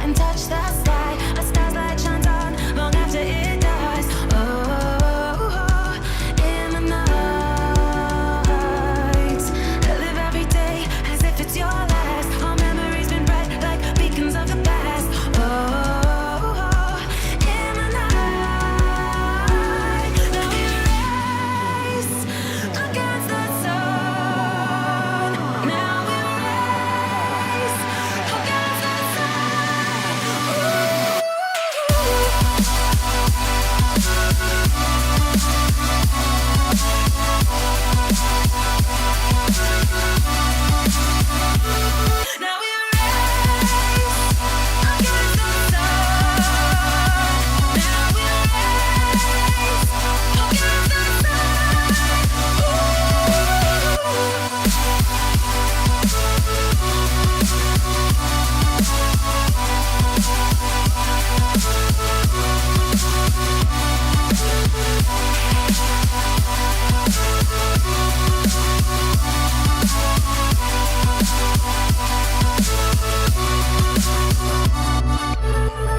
and touch the sky. A star's light shines on long after it dies. Oh, in the night, I live every day as if it's your last. All memories been bright like beacons of the past. Oh, in the night, now we race against the sun. Now we race against the sun. Now we race against the sun. Now we race against the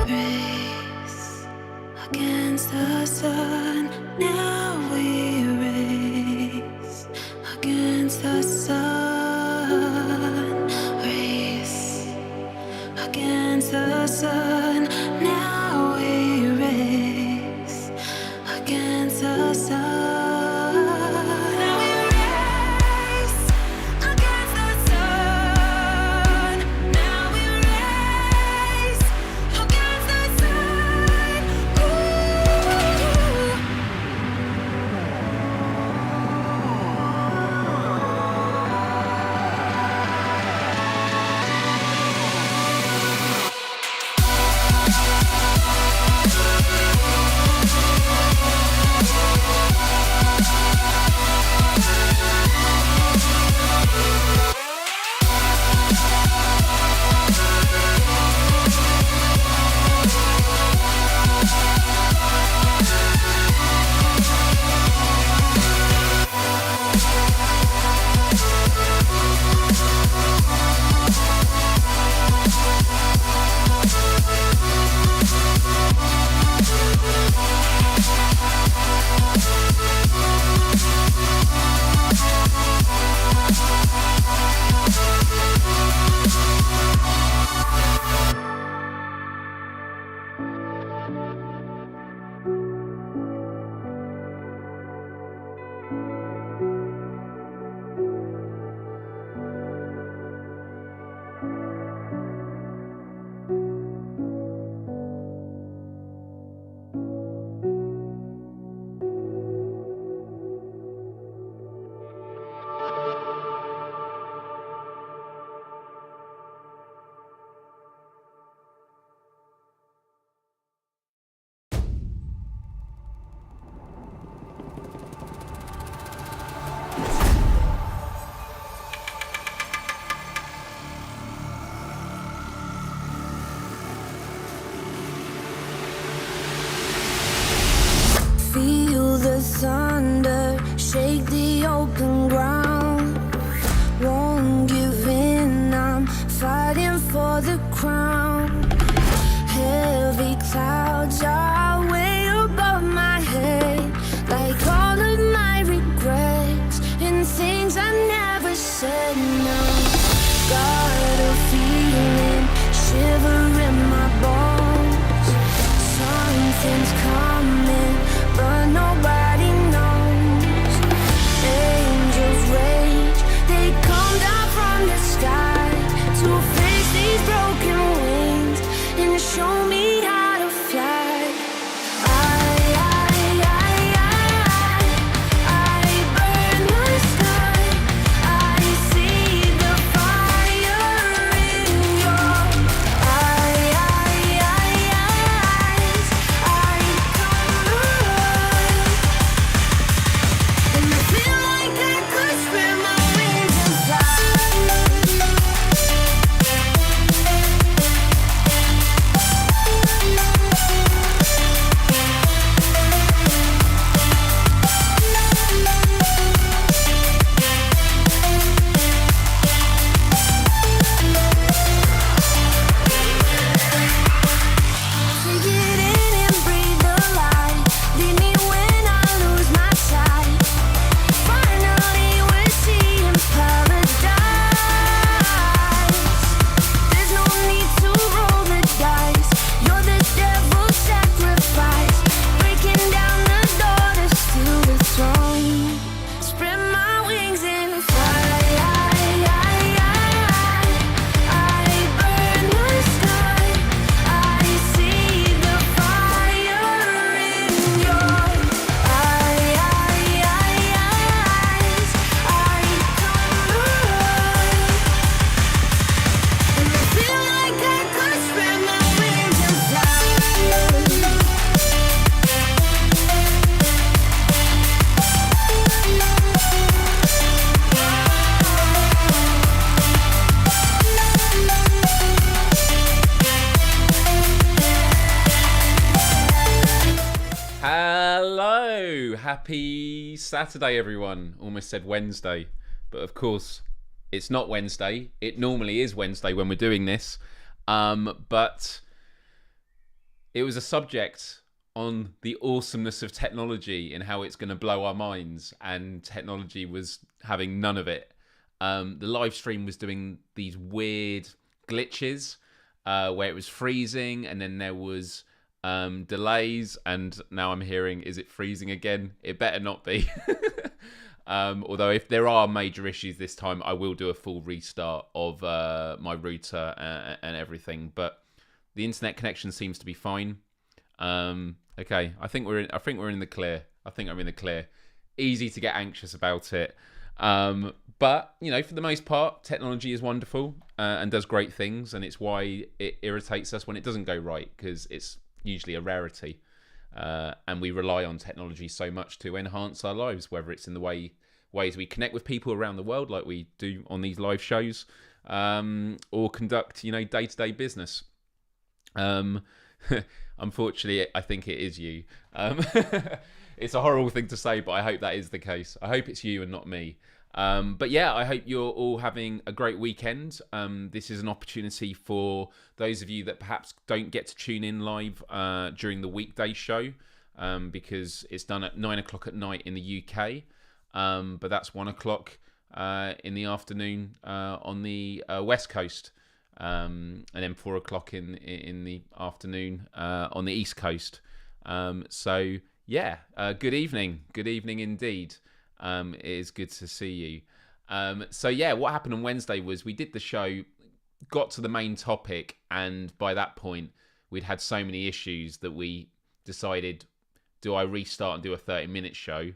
Race against the sun. Now we race against the sun. Race against the sun. Now we race against the thunder, shake the open ground. Won't give in, I'm fighting for the crown. Heavy clouds are way above my head, like all of my regrets and things I never said. No, got a feeling, shiver in my bones. Something's coming, but nobody knows. Angels rage, they come down from the sky to fix these broken wings and show me how to fly. I burn the sky. I see the fire in your eyes. I come alive, and I feel like I could spread my wings and fly. Take it in and breathe the light. Lead me when I lose my sight. Finally we're seeing paradise. There's no need to roll the dice. You're the devil's sacrifice, breaking down the door to steal the throne. Spread my wings and fly. I burn the sky. I see the fire in your eyes. I come alive, and I feel like I could spread my wings and fly. Hello, happy Saturday, everyone. Almost said Wednesday, but of course, it's not Wednesday. It normally is Wednesday when we're doing this, but it was a subject on the awesomeness of technology and how it's going to blow our minds, and technology was having none of it. The live stream was doing these weird glitches where it was freezing, and then there was delays, and now I'm hearing, is it freezing again? It better not be. Although if there are major issues this time, I will do a full restart of my router and everything. But the internet connection seems to be fine. Okay, I think we're in the clear. I think I'm in the clear. Easy to get anxious about it. But, you know, for the most part, technology is wonderful and does great things, and it's why it irritates us when it doesn't go right, because it's usually a rarity. And we rely on technology so much to enhance our lives, whether it's in the ways we connect with people around the world, like we do on these live shows, or conduct, you know, day-to-day business. Unfortunately, I think it is you. It's a horrible thing to say, but I hope that is the case. I hope it's you and not me. But yeah, I hope you're all having a great weekend. This is an opportunity for those of you that perhaps don't get to tune in live during the weekday show, because it's done at 9 o'clock at night in the UK. But that's 1 o'clock in the afternoon on the West Coast, and then 4 o'clock in the afternoon on the East Coast. So yeah, good evening indeed. It is good to see you. So yeah, what happened on Wednesday was we did the show, got to the main topic, and by that point we'd had so many issues that we decided, do I restart and do a 30-minute show,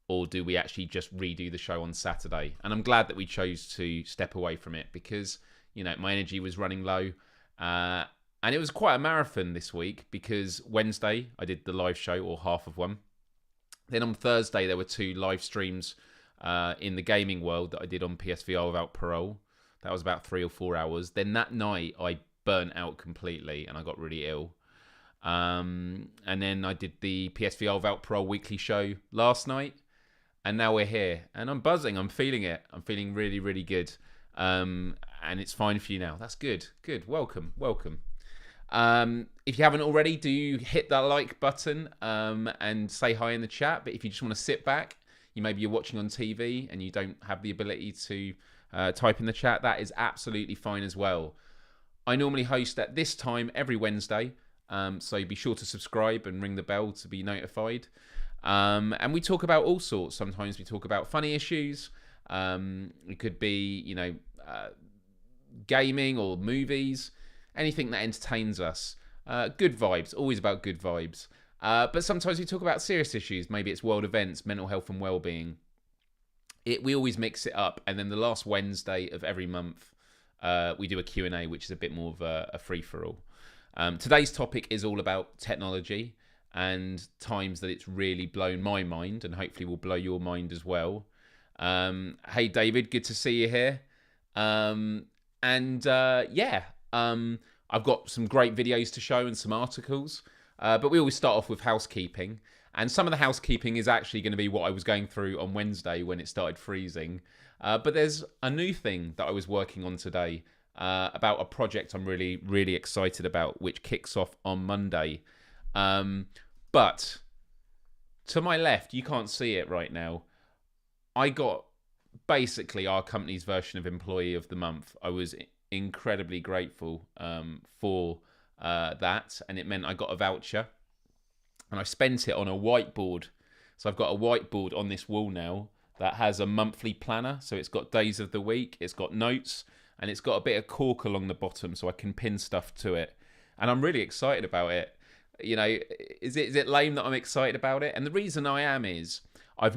or do we actually just redo the show on Saturday? And I'm glad that we chose to step away from it, because, you know, my energy was running low, and it was quite a marathon this week, because Wednesday I did the live show, or half of one. Then on Thursday, there were 2 live streams in the gaming world that I did on PSVR without parole. That was about 3 or 4 hours. Then that night, I burnt out completely and I got really ill. And then I did the PSVR Valpro weekly show last night. And now we're here. And I'm buzzing. I'm feeling it. I'm feeling really, really good. And it's fine for you now. That's good. Good. Welcome. If you haven't already, do hit that like button and say hi in the chat. But if you just want to sit back, maybe you're watching on TV and you don't have the ability to type in the chat, that is absolutely fine as well. I normally host at this time every Wednesday, so be sure to subscribe and ring the bell to be notified. And we talk about all sorts. Sometimes we talk about funny issues. It could be, gaming or movies, anything that entertains us. Good vibes, always about good vibes. But sometimes we talk about serious issues. Maybe it's world events, mental health and well-being. We always mix it up. And then the last Wednesday of every month, we do a Q&A, which is a bit more of a free-for-all. Today's topic is all about technology and times that it's really blown my mind and hopefully will blow your mind as well. Hey, David, good to see you here. I've got some great videos to show and some articles. But we always start off with housekeeping. And some of the housekeeping is actually going to be what I was going through on Wednesday when it started freezing. But there's a new thing that I was working on today about a project I'm really, really excited about, which kicks off on Monday. But to my left, you can't see it right now, I got basically our company's version of Employee of the Month. I was incredibly grateful for that, and it meant I got a voucher and I spent it on a whiteboard. So I've got a whiteboard on this wall now that has a monthly planner. So it's got days of the week, it's got notes, and it's got a bit of cork along the bottom so I can pin stuff to it. And I'm really excited about it. Is it lame that I'm excited about it? And the reason I am is I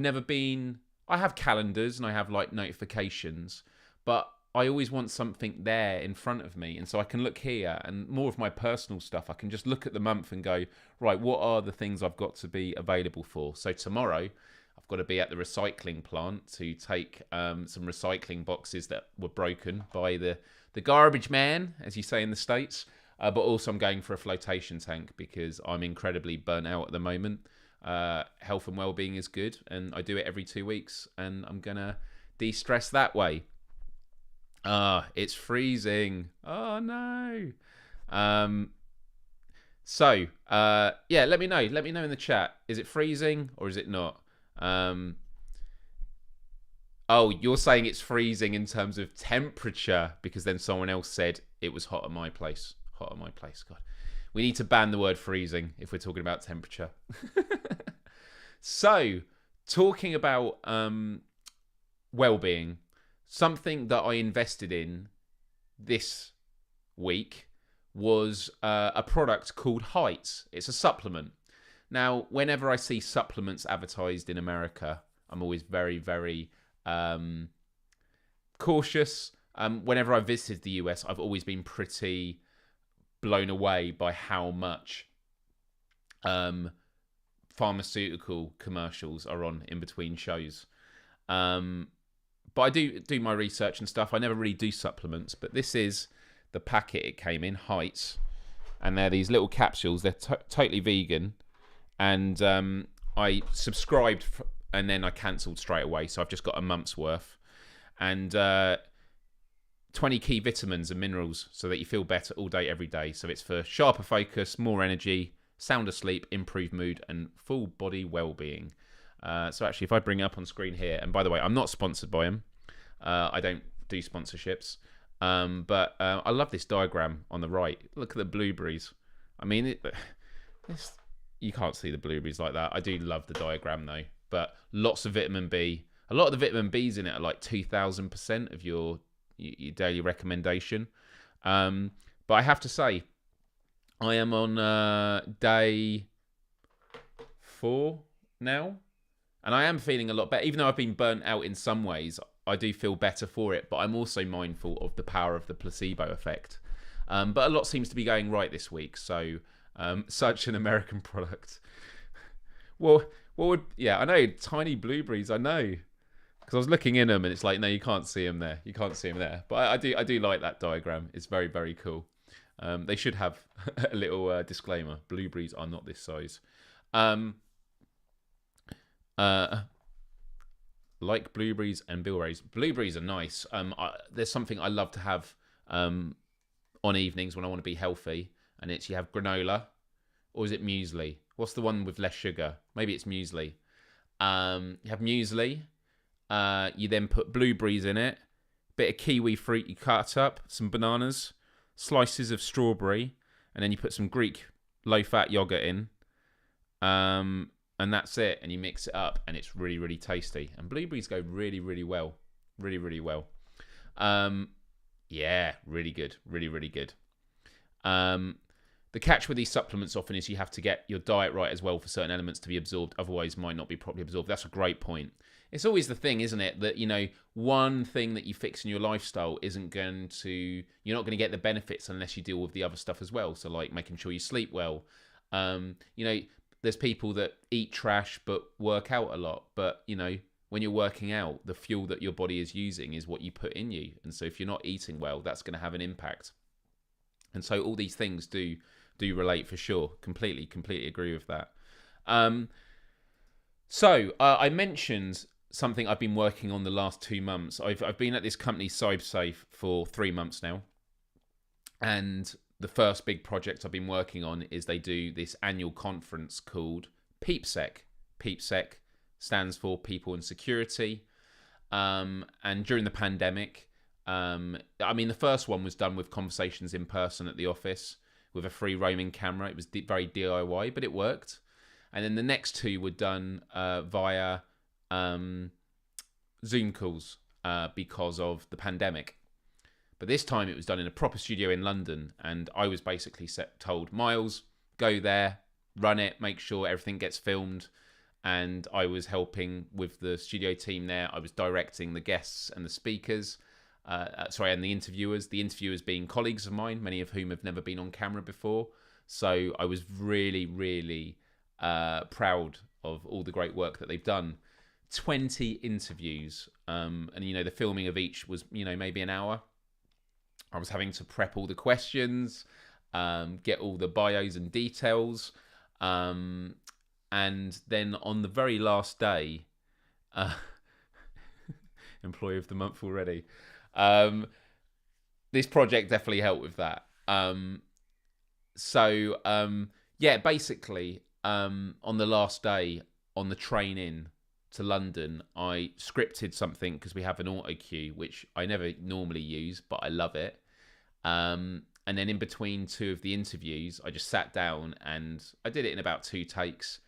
have calendars and I have like notifications, but I always want something there in front of me. And so I can look here, and more of my personal stuff, I can just look at the month and go, right, what are the things I've got to be available for? So tomorrow, I've got to be at the recycling plant to take some recycling boxes that were broken by the garbage man, as you say in the States. But also I'm going for a flotation tank because I'm incredibly burnt out at the moment. Health and well-being is good, and I do it every 2 weeks, and I'm going to de-stress that way. It's freezing. Oh no. Let me know. Let me know in the chat. Is it freezing or is it not? You're saying it's freezing in terms of temperature because then someone else said it was hot at my place. Hot at my place. God. We need to ban the word freezing if we're talking about temperature. So, talking about well-being, something that I invested in this week was a product called Heights. It's a supplement. Now, whenever I see supplements advertised in America, I'm always very, very cautious. Whenever I visited the US, I've always been pretty blown away by how much pharmaceutical commercials are on in between shows. But I do my research and stuff. I never really do supplements, but this is the packet it came in, Heights. And they're these little capsules. They're totally vegan. And I subscribed and then I cancelled straight away. So I've just got a month's worth. And 20 key vitamins and minerals so that you feel better all day, every day. So it's for sharper focus, more energy, sounder sleep, improved mood, and full body well-being. So actually, if I bring it up on screen here, and by the way, I'm not sponsored by them. I don't do sponsorships. But I love this diagram on the right. Look at the blueberries. I mean, you can't see the blueberries like that. I do love the diagram though. But lots of vitamin B. A lot of the vitamin B's in it are like 2,000% of your daily recommendation. But I have to say, I am on day 4 now. And I am feeling a lot better. Even though I've been burnt out in some ways, I do feel better for it. But I'm also mindful of the power of the placebo effect. But a lot seems to be going right this week. So, such an American product. Well, I know, tiny blueberries, I know. Because I was looking in them and it's like, no, you can't see them there. You can't see them there. But I do like that diagram. It's very, very cool. They should have a little disclaimer. Blueberries are not this size. Like blueberries and bilberries. Blueberries are nice. There's something I love to have on evenings when I want to be healthy, and it's you have granola, or is it muesli? What's the one with less sugar? Maybe it's muesli. You have muesli. You then put blueberries in it, bit of kiwi fruit you cut up, some bananas, slices of strawberry, and then you put some Greek low-fat yogurt in. And that's it. And you mix it up, and it's really, really tasty. And blueberries go really, really well. Really, really well. Yeah, really good. Really, really good. The catch with these supplements often is you have to get your diet right as well for certain elements to be absorbed. Otherwise, might not be properly absorbed. That's a great point. It's always the thing, isn't it? That, you know, one thing that you fix in your lifestyle isn't going to... You're not going to get the benefits unless you deal with the other stuff as well. So, like, making sure you sleep well. You know... There's people that eat trash but work out a lot. But, you know, when you're working out, the fuel that your body is using is what you put in you. And so if you're not eating well, that's going to have an impact. And so all these things do relate for sure. Completely agree with that. So I mentioned something I've been working on the last 2 months. I've been at this company, CyberSafe, for 3 months now. And... the first big project I've been working on is they do this annual conference called Peepsec. Peepsec stands for People and Security. And during the pandemic, I mean, the first one was done with conversations in person at the office with a free roaming camera. It was very DIY, but it worked. And then the next two were done via Zoom calls because of the pandemic. But this time it was done in a proper studio in London, and I was basically told, Myles, go there, run it, make sure everything gets filmed. And I was helping with the studio team there. I was directing the guests and the speakers, and the interviewers. The interviewers being colleagues of mine, many of whom have never been on camera before. So I was really, really proud of all the great work that they've done. 20 interviews, and, you know, the filming of each was, you know, maybe an hour. I was having to prep all the questions, get all the bios and details. And then on the very last day, employee of the month already, this project definitely helped with that. Yeah, basically, on the last day, on the train in to London, I scripted something because we have an auto cue, which I never normally use, but I love it. And then in between two of the interviews, I just sat down and I did it in about 2 takes.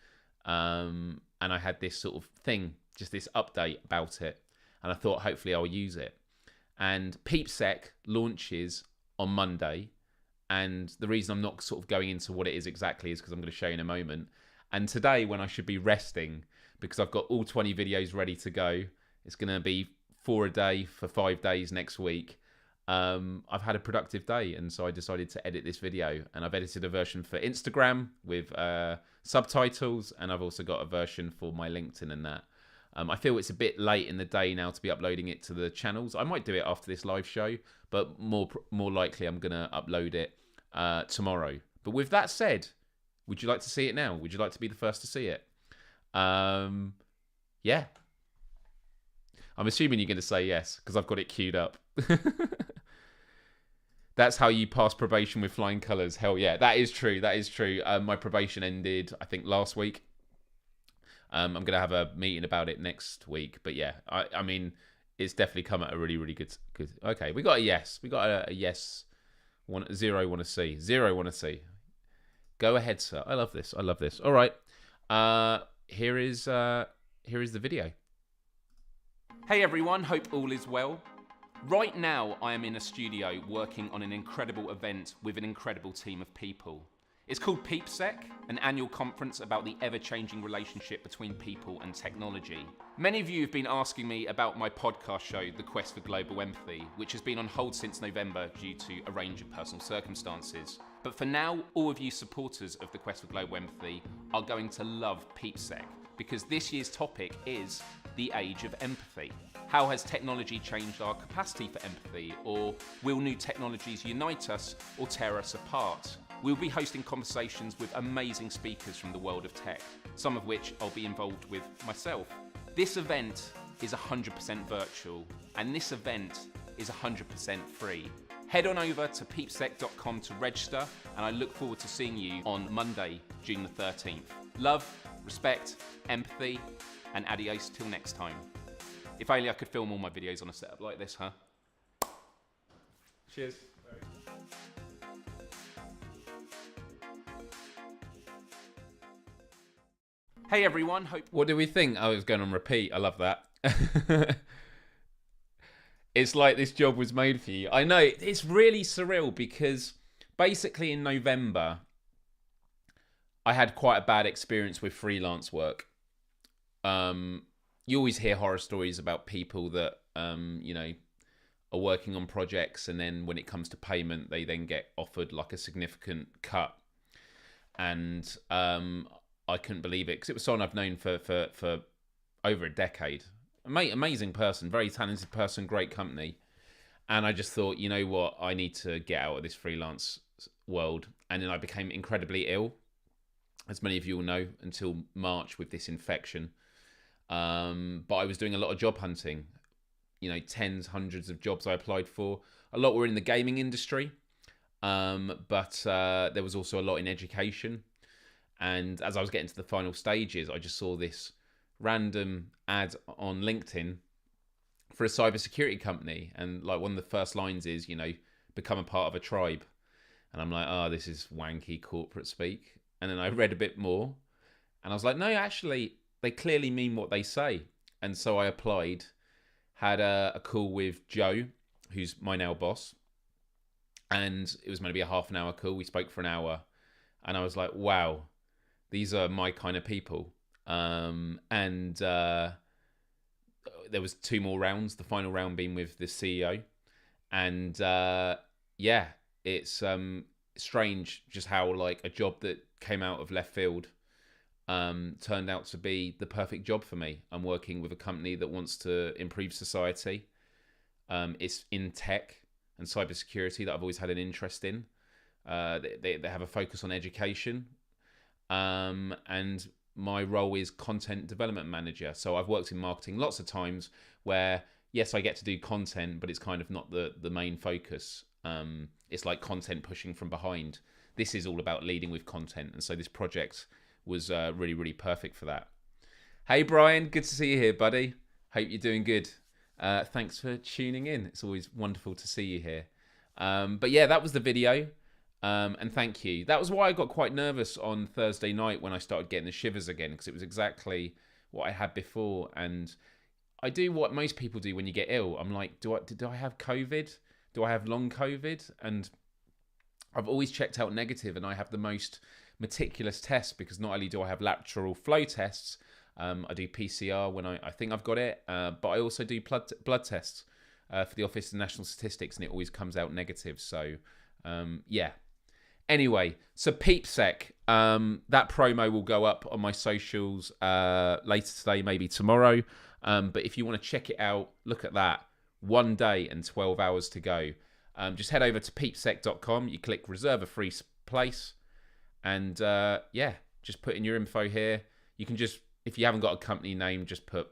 And I had this sort of thing, just this update about it. And I thought, hopefully I'll use it. And Peepsec launches on Monday. And the reason I'm not sort of going into what it is exactly is because I'm going to show you in a moment. And today, when I should be resting, because I've got all 20 videos ready to go, it's going to be 4 a day for 5 days next week. I've had a productive day, and so I decided to edit this video, and I've edited a version for Instagram with subtitles, and I've also got a version for my LinkedIn and that. I feel it's a bit late in the day now to be uploading it to the channels. I might do it after this live show, but more likely I'm going to upload it tomorrow. But with that said, would you like to see it now? Would you like to be the first to see it? Yeah. I'm assuming you're going to say yes, because I've got it queued up. That's how you pass probation with flying colours. Hell yeah, that is true. That is true. My probation ended, I think, last week. I'm going to have a meeting about it next week. But yeah, I mean, it's definitely come at a really, really good. Okay, we got a yes. We got a yes. 0 want to see. 0 want to see. Go ahead, sir. I love this. I love this. All right. Here is the video. Hey everyone, hope all is well. Right now, I am in a studio working on an incredible event with an incredible team of people. It's called Peepsec, an annual conference about the ever-changing relationship between people and technology. Many of you have been asking me about my podcast show, The Quest for Global Empathy, which has been on hold since November due to a range of personal circumstances. But for now, all of you supporters of The Quest for Global Empathy are going to love Peepsec, because this year's topic is the age of empathy. How has technology changed our capacity for empathy? Or will new technologies unite us or tear us apart? We'll be hosting conversations with amazing speakers from the world of tech, some of which I'll be involved with myself. This event is 100% virtual, and this event is 100% free. Head on over to peepsec.com to register, and I look forward to seeing you on Monday, June the 13th. Love, respect, empathy, and adios till next time. If only I could film all my videos on a setup like this, huh? Cheers. Hey everyone, what do we think? I was going on repeat, I love that. It's like this job was made for you. I know, it's really surreal because basically in November, I had quite a bad experience with freelance work. You always hear horror stories about people that, you know, are working on projects, and then when it comes to payment, they then get offered like a significant cut. And I couldn't believe it because it was someone I've known for over a decade. Amazing person, very talented person, great company. And I just thought, you know what, I need to get out of this freelance world. And then I became incredibly ill, as many of you will know, until March with this infection. But I was doing a lot of job hunting, you know, tens, hundreds of jobs I applied for. A lot were in the gaming industry, but there was also a lot in education. And as I was getting to the final stages, I just saw this random ad on LinkedIn for a cybersecurity company. And like one of the first lines is, you know, become a part of a tribe. And I'm like, oh, this is wanky corporate speak. And then I read a bit more and I was like, no, actually, they clearly mean what they say. And so I applied, had a call with Joe, who's my now boss. And it was going to be a half an hour call. We spoke for an hour. And I was like, wow, these are my kind of people. And there was 2 more rounds, the final round being with the CEO. And yeah, it's strange just how like a job that came out of left field turned out to be the perfect job for me. I'm working with a company that wants to improve society. It's in tech and cybersecurity that I've always had an interest in. They have a focus on education. And my role is content development manager. So I've worked in marketing lots of times where, yes, I get to do content, but it's kind of not the main focus. It's like content pushing from behind. This is all about leading with content. And so this project was really, really perfect for that. Hey, Brian, good to see you here, buddy. Hope you're doing good. Thanks for tuning in. It's always wonderful to see you here. But yeah, that was the video. And thank you. That was why I got quite nervous on Thursday night when I started getting the shivers again, because it was exactly what I had before. And I do what most people do when you get ill. I'm like, did I have COVID? Do I have long COVID? And I've always checked out negative, and I have the most meticulous tests because not only do I have lateral flow tests, I do PCR when I think I've got it, but I also do blood tests for the Office of National Statistics, and it always comes out negative. So yeah. Anyway, so Peepsec, that promo will go up on my socials later today, maybe tomorrow. But if you want to check it out, look at that. 1 day and 12 hours to go. Just head over to peepsec.com. You click reserve a free place. And yeah, just put in your info here. You can just, if you haven't got a company name, just put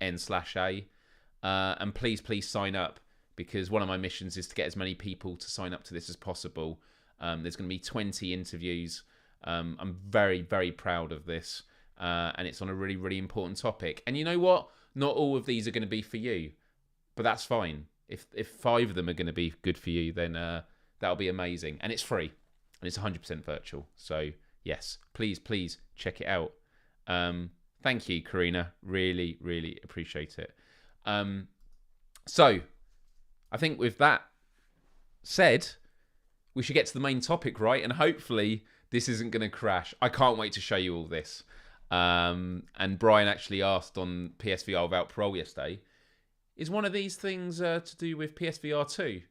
N/A. And please sign up, because one of my missions is to get as many people to sign up to this as possible. There's going to be 20 interviews. I'm very, very proud of this. And it's on a really, really important topic. And you know what? Not all of these are going to be for you, but that's fine. If 5 of them are going to be good for you, then that'll be amazing. And it's free, and it's 100% virtual. So yes, please check it out. Thank you, Karina. Really, really appreciate it. So I think with that said, we should get to the main topic, right? And hopefully this isn't going to crash. I can't wait to show you all this. And Brian actually asked on PSVR Without Parole yesterday, is one of these things to do with PSVR 2?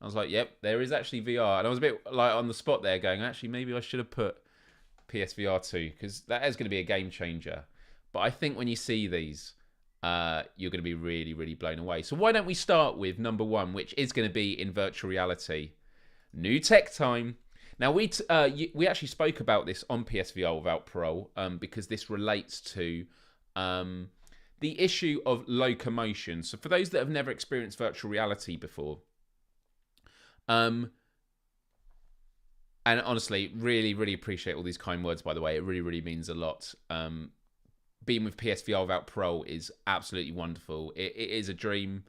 I was like, yep, there is actually VR. And I was a bit like on the spot there going, actually, maybe I should have put PSVR 2, because that is going to be a game changer. But I think when you see these, you're going to be really, really blown away. So why don't we start with number one, which is going to be in virtual reality. New tech time. Now, we actually spoke about this on PSVR Without Parole because this relates to the issue of locomotion. So for those that have never experienced virtual reality before, and honestly, really, really appreciate all these kind words, by the way. It really, really means a lot. Being with PSVR Without Parole is absolutely wonderful. It is a dream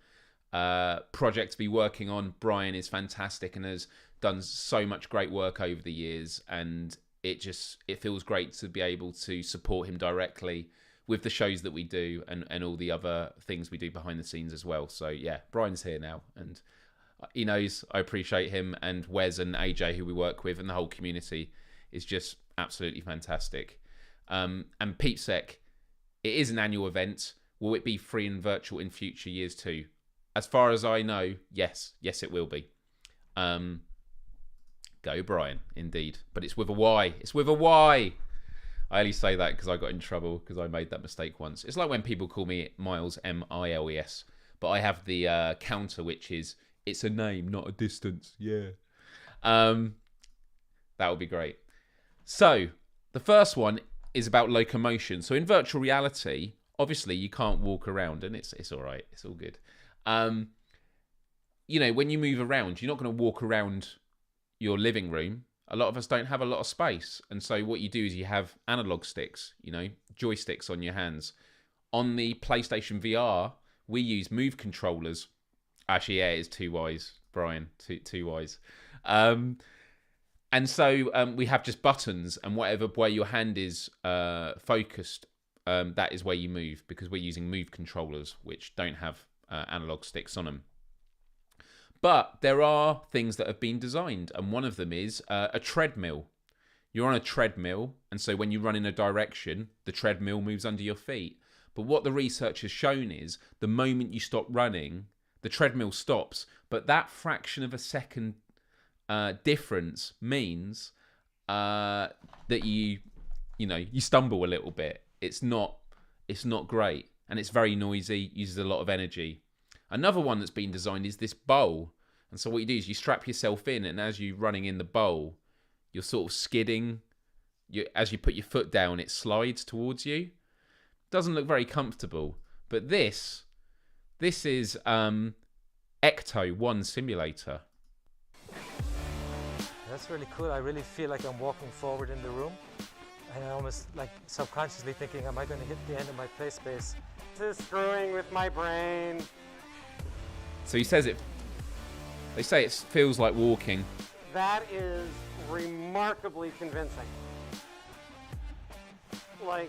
project to be working on. Brian is fantastic and has done so much great work over the years, and it feels great to be able to support him directly with the shows that we do and all the other things we do behind the scenes as well. So yeah, Brian's here now, and he knows I appreciate him, and Wes and AJ, who we work with, and the whole community is just absolutely fantastic. And Peepsec, it is an annual event. Will it be free and virtual in future years too? As far as I know, yes, it will be. Go Brian, indeed. But it's with a Y. It's with a Y. I only say that because I got in trouble because I made that mistake once. It's like when people call me Myles, Miles, but I have the counter, which is, it's a name, not a distance. Yeah. That would be great. So the first one is about locomotion. So in virtual reality, obviously you can't walk around, and it's all right. It's all good. You know, when you move around, you're not going to walk around your living room. A lot of us don't have a lot of space. And so what you do is you have analog sticks, you know, joysticks on your hands. On the PlayStation VR, we use move controllers. Actually, yeah, it's two Ys, Brian, two Ys. And so we have just buttons, and whatever way your hand is focused, that is where you move, because we're using move controllers, which don't have analog sticks on them. But there are things that have been designed, and one of them is a treadmill. You're on a treadmill, and so when you run in a direction, the treadmill moves under your feet. But what the research has shown is the moment you stop running, the treadmill stops. But that fraction of a second difference means that you stumble a little bit. It's not great, and it's very noisy, uses a lot of energy. Another one that's been designed is this bowl. And so what you do is you strap yourself in, and as you're running in the bowl, you're sort of skidding. As you put your foot down, it slides towards you. Doesn't look very comfortable. But this is Ecto-1 Simulator. That's really cool. I really feel like I'm walking forward in the room. And I almost like subconsciously thinking, am I going to hit the end of my play space? This is screwing with my brain. So he says they say it feels like walking. That is remarkably convincing. Like,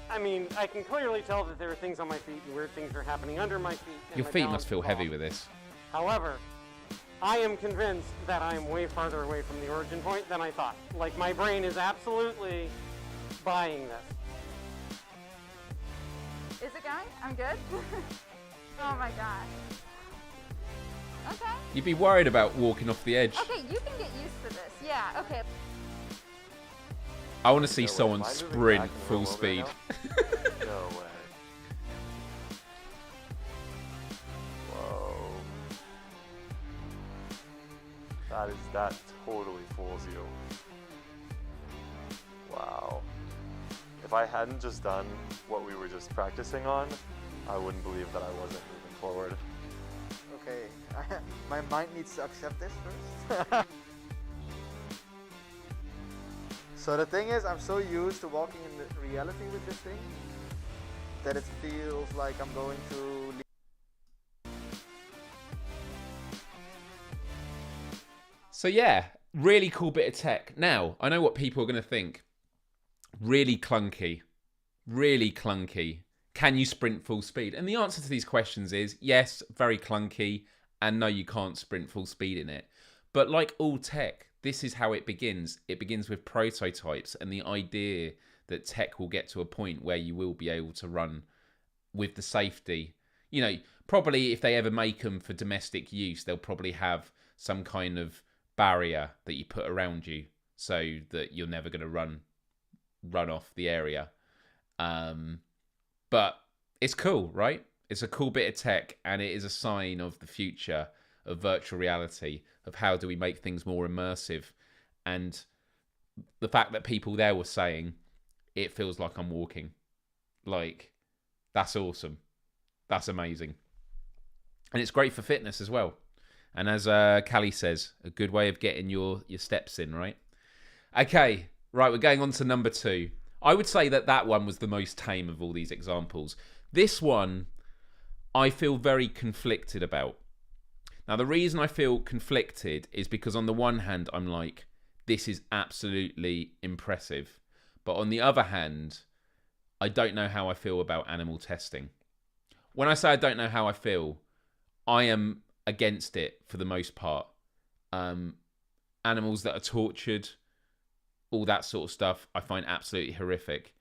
I mean, I can clearly tell that there are things on my feet and weird things are happening under my feet. Your feet must feel heavy with this. However, I am convinced that I am way farther away from the origin point than I thought. Like, my brain is absolutely buying this. Is it going? I'm good? Oh my gosh. Okay. You'd be worried about walking off the edge. Okay, you can get used to this. Yeah, okay. I want to see someone sprint full speed. No way. Whoa. That totally fools you. Wow. If I hadn't just done what we were just practicing on, I wouldn't believe that I wasn't moving forward. Okay, my mind needs to accept this first. So the thing is, I'm so used to walking in the reality with this thing that it feels like I'm going to leave. So yeah, really cool bit of tech. Now, I know what people are going to think. Really clunky. Really clunky. Can you sprint full speed? And the answer to these questions is yes, very clunky, and no, you can't sprint full speed in it. But like all tech, this is how it begins. It begins with prototypes and the idea that tech will get to a point where you will be able to run with the safety. You know, probably if they ever make them for domestic use, they'll probably have some kind of barrier that you put around you so that you're never going to run off the area. But it's cool, right? It's a cool bit of tech, and it is a sign of the future of virtual reality, of how do we make things more immersive. And the fact that people there were saying, it feels like I'm walking. Like, that's awesome. That's amazing. And it's great for fitness as well. And as Callie says, a good way of getting your steps in, right? Okay, right, we're going on to number 2. I would say that one was the most tame of all these examples. This one, I feel very conflicted about. Now, the reason I feel conflicted is because on the one hand, I'm like, this is absolutely impressive. But on the other hand, I don't know how I feel about animal testing. When I say I don't know how I feel, I am against it for the most part. Animals that are tortured, all that sort of stuff, I find absolutely horrific.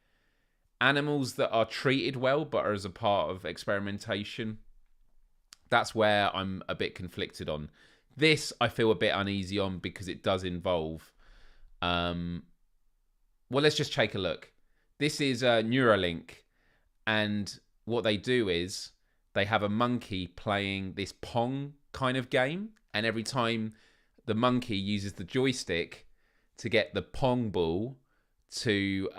Animals that are treated well but are as a part of experimentation, that's where I'm a bit conflicted on. This I feel a bit uneasy on because it does involve... well, let's just take a look. This is Neuralink, and what they do is they have a monkey playing this pong kind of game, and every time the monkey uses the joystick to get the pong ball to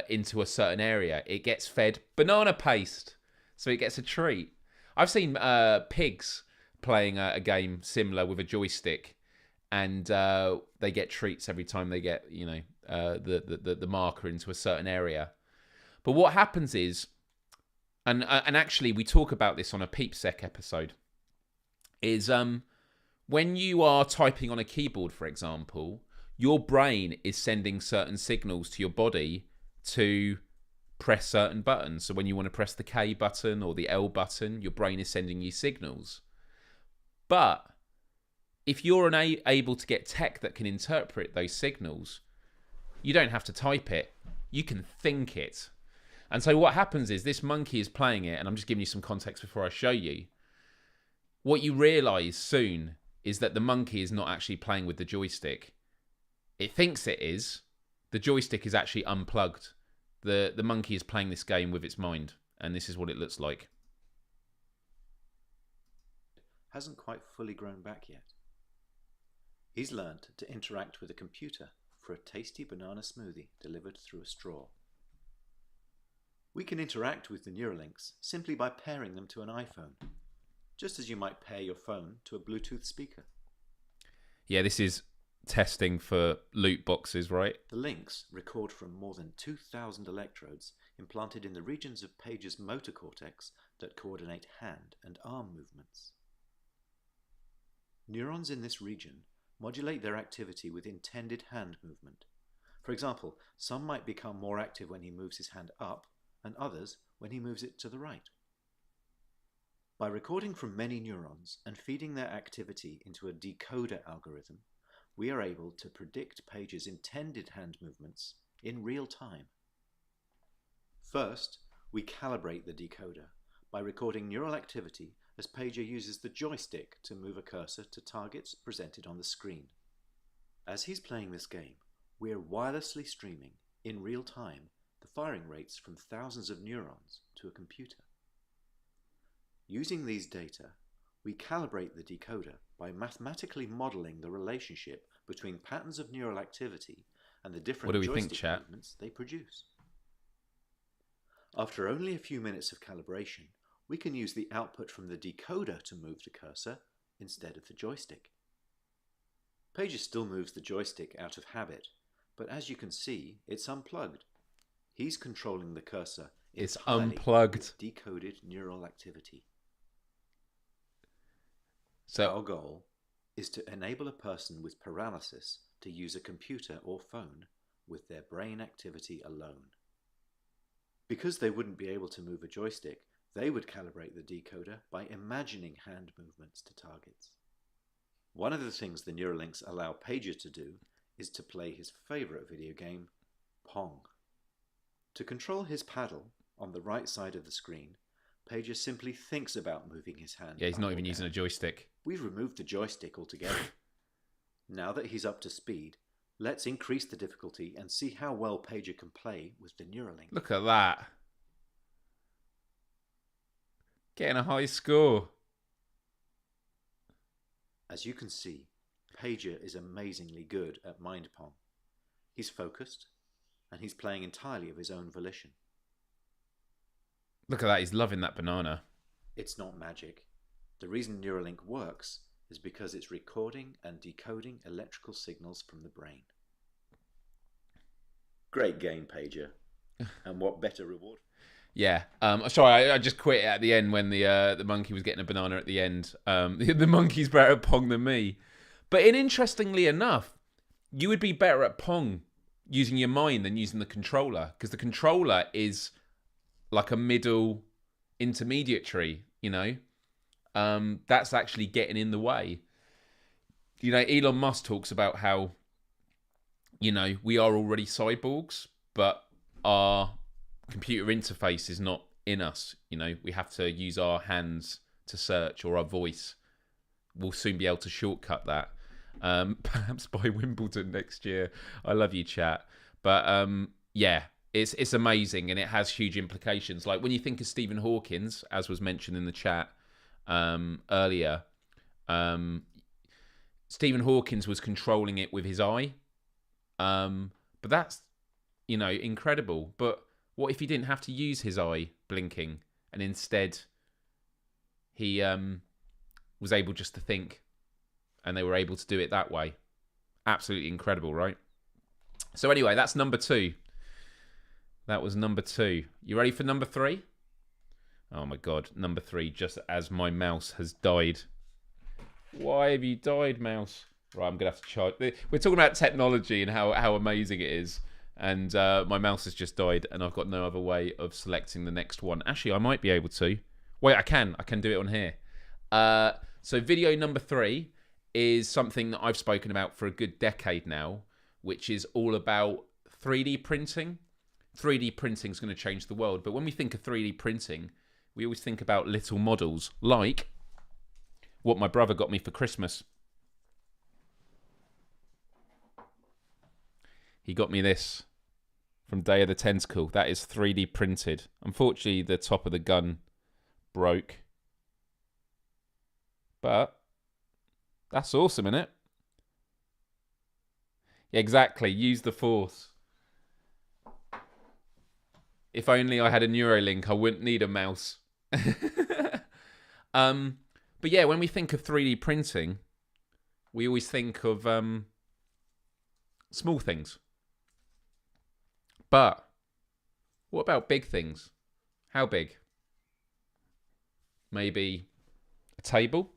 into a certain area, it gets fed banana paste, so it gets a treat. I've seen pigs playing a game similar with a joystick, and they get treats every time they get, you know, the marker into a certain area. But what happens is, and actually we talk about this on a Peepsec episode, is when you are typing on a keyboard, for example, your brain is sending certain signals to your body to press certain buttons. So when you want to press the K button or the L button, your brain is sending you signals. But if you're unable to get tech that can interpret those signals, you don't have to type it. You can think it. And so what happens is this monkey is playing it, and I'm just giving you some context before I show you. What you realise soon is that the monkey is not actually playing with the joystick. It thinks it is. The joystick is actually unplugged. The monkey is playing this game with its mind, and this is what it looks like. Hasn't quite fully grown back yet. He's learnt to interact with a computer for a tasty banana smoothie delivered through a straw. We can interact with the Neuralinks simply by pairing them to an iPhone, just as you might pair your phone to a Bluetooth speaker. Yeah, this is testing for loot boxes, right? The links record from more than 2,000 electrodes implanted in the regions of Page's motor cortex that coordinate hand and arm movements. Neurons in this region modulate their activity with intended hand movement. For example, some might become more active when he moves his hand up, and others when he moves it to the right. By recording from many neurons and feeding their activity into a decoder algorithm, we are able to predict Page's intended hand movements in real time. First, we calibrate the decoder by recording neural activity as Page uses the joystick to move a cursor to targets presented on the screen. As he's playing this game, we're wirelessly streaming, in real time, the firing rates from thousands of neurons to a computer. Using these data, we calibrate the decoder by mathematically modeling the relationship between patterns of neural activity and the different joystick movements they produce. After only a few minutes of calibration, we can use the output from the decoder to move the cursor instead of the joystick. Page still moves the joystick out of habit, but as you can see, it's unplugged. He's controlling the cursor. It's unplugged. With decoded neural activity. So our goal is to enable a person with paralysis to use a computer or phone with their brain activity alone. Because they wouldn't be able to move a joystick, they would calibrate the decoder by imagining hand movements to targets. One of the things the Neuralinks allow Pager to do is to play his favourite video game, Pong. To control his paddle on the right side of the screen, Pager simply thinks about moving his hand. Yeah, he's not even using a joystick. We've removed the joystick altogether. Now that he's up to speed, let's increase the difficulty and see how well Pager can play with the Neuralink. Look at that. Getting a high score. As you can see, Pager is amazingly good at mind pong. He's focused, and he's playing entirely of his own volition. Look at that, he's loving that banana. It's not magic. The reason Neuralink works is because it's recording and decoding electrical signals from the brain. Great game, Pager. And what better reward? Yeah. Sorry, I just quit at the end when the monkey was getting a banana at the end. The monkey's better at Pong than me. But interestingly enough, you would be better at Pong using your mind than using the controller, because the controller is like a middle intermediary, you know. That's actually getting in the way. You know, Elon Musk talks about how, you know, we are already cyborgs, but our computer interface is not in us. You know, we have to use our hands to search, or our voice. We'll soon be able to shortcut that. Perhaps by Wimbledon next year. I love you, chat. But yeah, it's amazing, and it has huge implications. Like when you think of Stephen Hawking, as was mentioned in the chat earlier, Stephen Hawking was controlling it with his eye. But that's, you know, incredible. But what if he didn't have to use his eye blinking, and instead he was able just to think, and they were able to do it that way? Absolutely incredible, right? So anyway, that's number 2. That was number 2. You ready for number 3? Oh my God, number 3, just as my mouse has died. Why have you died, mouse? Right, I'm going to have to charge. We're talking about technology and how amazing it is. And my mouse has just died, and I've got no other way of selecting the next one. Actually, I might be able to. Wait, I can do it on here. So video number 3 is something that I've spoken about for a good decade now, which is all about 3D printing. 3D printing is going to change the world. But when we think of 3D printing, we always think about little models, like what my brother got me for Christmas. He got me this from Day of the Tentacle. That is 3D printed. Unfortunately, the top of the gun broke. But that's awesome, isn't it? Yeah, exactly. Use the Force. If only I had a Neuralink, I wouldn't need a mouse. But yeah, when we think of 3D printing, we always think of small things. But what about big things? How big? Maybe a table?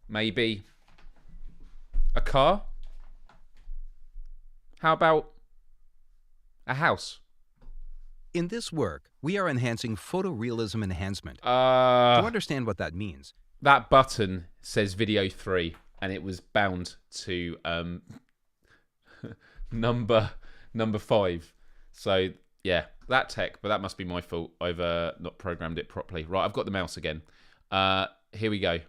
Maybe a car? How about a house? In this work, we are enhancing photorealism enhancement. To understand what that means, that button says video 3, and it was bound to number 5. So yeah, that tech, but that must be my fault. I've not programmed it properly. Right, I've got the mouse again. Here we go.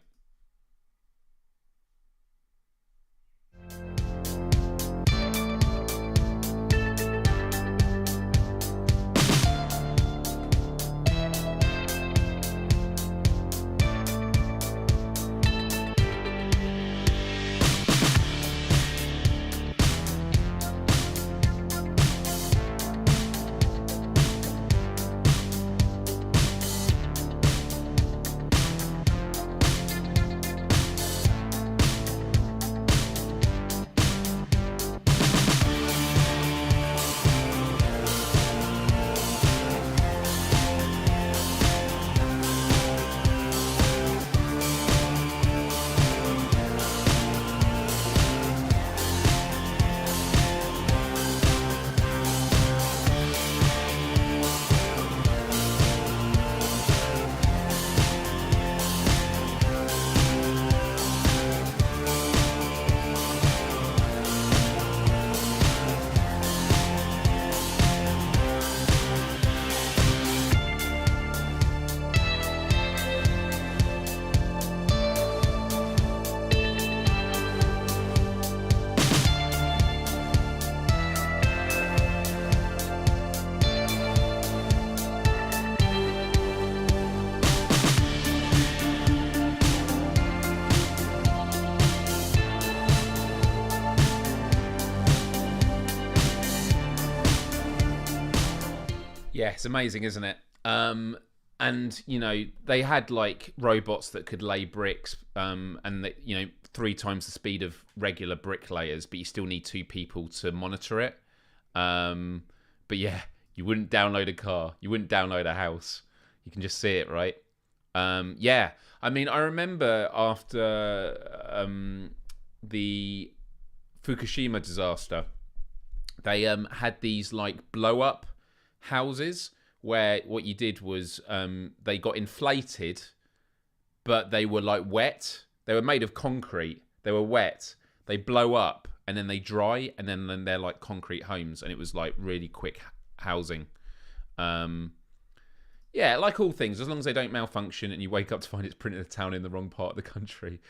Yeah, it's amazing, isn't it? And you know, they had like robots that could lay bricks, and that, you know, 3 times the speed of regular bricklayers, but you still need 2 people to monitor it. But yeah, you wouldn't download a car, you wouldn't download a house. You can just see it, right? Yeah, I mean, I remember after the Fukushima disaster, they had these like blow up houses where what you did was they got inflated, but they were like wet. They were made of concrete. They were wet. They blow up and then they dry, and then they're like concrete homes, and it was like really quick housing. Yeah, like all things, as long as they don't malfunction and you wake up to find it's printed a town in the wrong part of the country.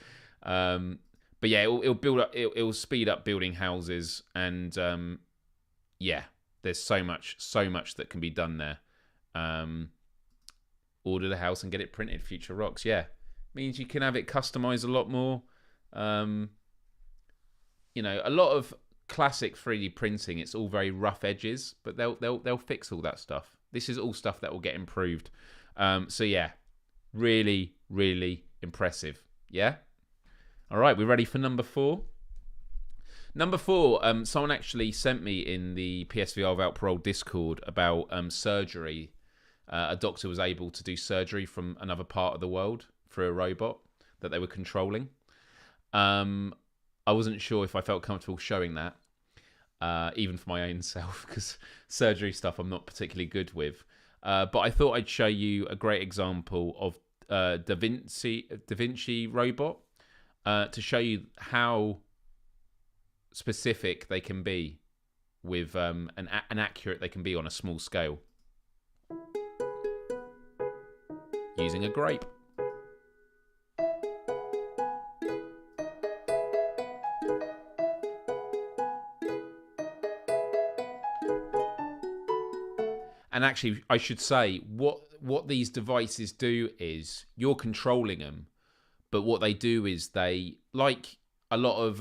But yeah, it'll build up. It'll speed up building houses, and yeah, there's so much that can be done there. Order the house and get it printed. Future rocks. Yeah, means you can have it customized a lot more. You know, a lot of classic 3D printing, it's all very rough edges, but they'll fix all that stuff. This is all stuff that will get improved. So yeah, really, really impressive. Yeah. All right, we're ready for number 4. Number 4, someone actually sent me in the PSVR Without Parole Discord about surgery. A doctor was able to do surgery from another part of the world through a robot that they were controlling. I wasn't sure if I felt comfortable showing that, even for my own self, because surgery stuff I'm not particularly good with. But I thought I'd show you a great example of Da Vinci robot to show you how specific they can be with and accurate they can be on a small scale using a grape. And actually, I should say, what these devices do is you're controlling them, but what they do is they, like a lot of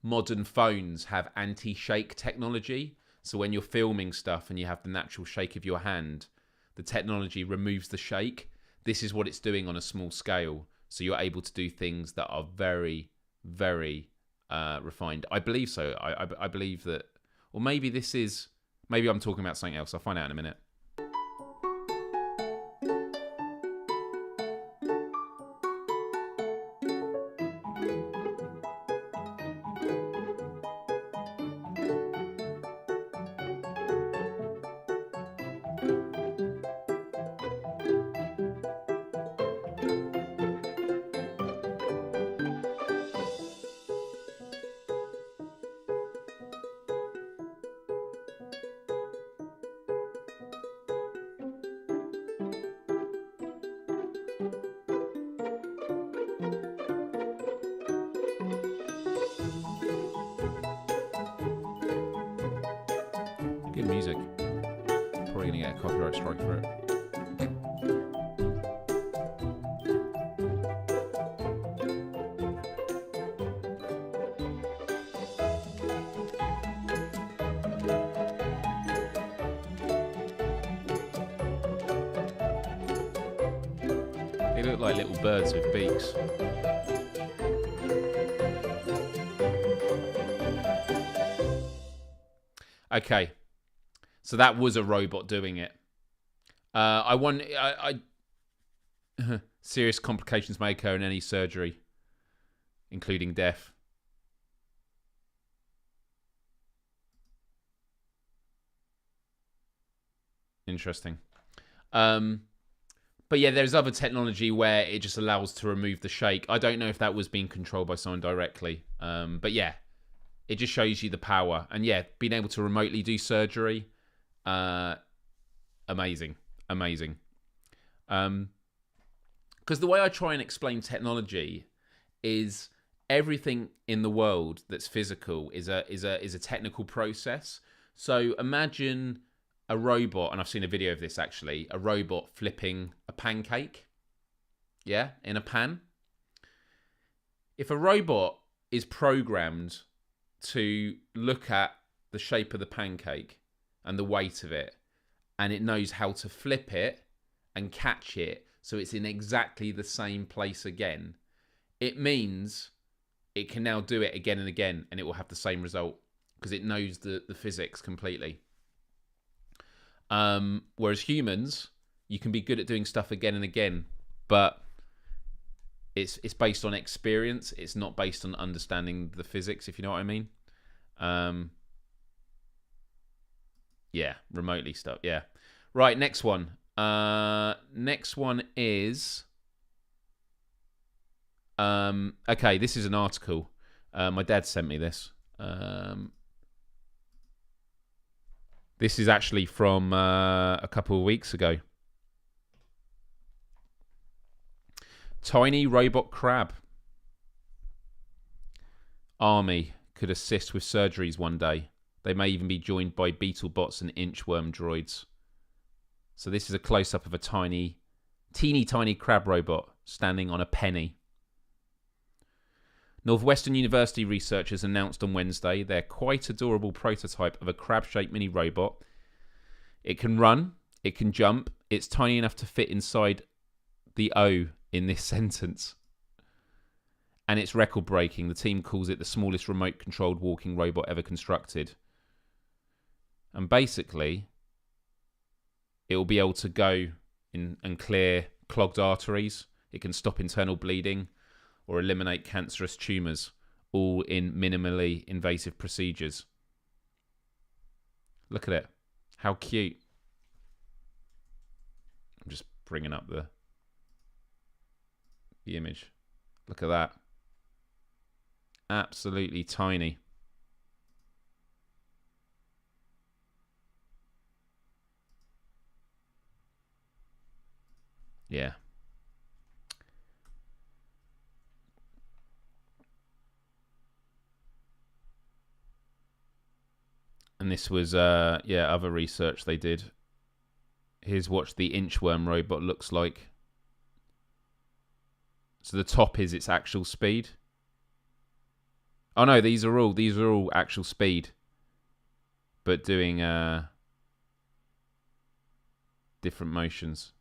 modern phones have anti-shake technology. So when you're filming stuff and you have the natural shake of your hand, the technology removes the shake. This is what it's doing on a small scale. So you're able to do things that are very, very refined. I believe so. I believe that, or maybe this is, maybe I'm talking about something else. I'll find out in a minute. Good music. Probably gonna get a copyright strike for it. They look like little birds with beaks. Okay. So that was a robot doing it. Serious complications may occur in any surgery, including death. Interesting. But yeah, there's other technology where it just allows to remove the shake. I don't know if that was being controlled by someone directly. But yeah, it just shows you the power. And yeah, being able to remotely do surgery, amazing. Because the way I try and explain technology is everything in the world that's physical is a technical process. So imagine a robot, and I've seen a video of this actually, a robot flipping a pancake, yeah, in a pan. If a robot is programmed to look at the shape of the pancake and the weight of it and it knows how to flip it and catch it so it's in exactly the same place again, it means it can now do it again and again, and it will have the same result because it knows the physics completely. Whereas humans, you can be good at doing stuff again and again, but it's based on experience. It's not based on understanding the physics, if you know what I mean. Yeah, remotely stuff. Yeah. Right, next one. Next one is... okay, this is an article. My dad sent me this. This is actually from a couple of weeks ago. Tiny robot crab. Army could assist with surgeries one day. They may even be joined by beetle bots and inchworm droids. So this is a close-up of a teeny tiny crab robot standing on a penny. Northwestern University researchers announced on Wednesday their quite adorable prototype of a crab-shaped mini robot. It can run, it can jump, it's tiny enough to fit inside the O in this sentence. And it's record-breaking. The team calls it the smallest remote-controlled walking robot ever constructed. And basically, it will be able to go in and clear clogged arteries. It can stop internal bleeding or eliminate cancerous tumours, all in minimally invasive procedures. Look at it. How cute. I'm just bringing up the image. Look at that. Absolutely tiny. Yeah. And this was, other research they did. Here's what the inchworm robot looks like. So the top is its actual speed. Oh no, these are all actual speed, but doing different motions.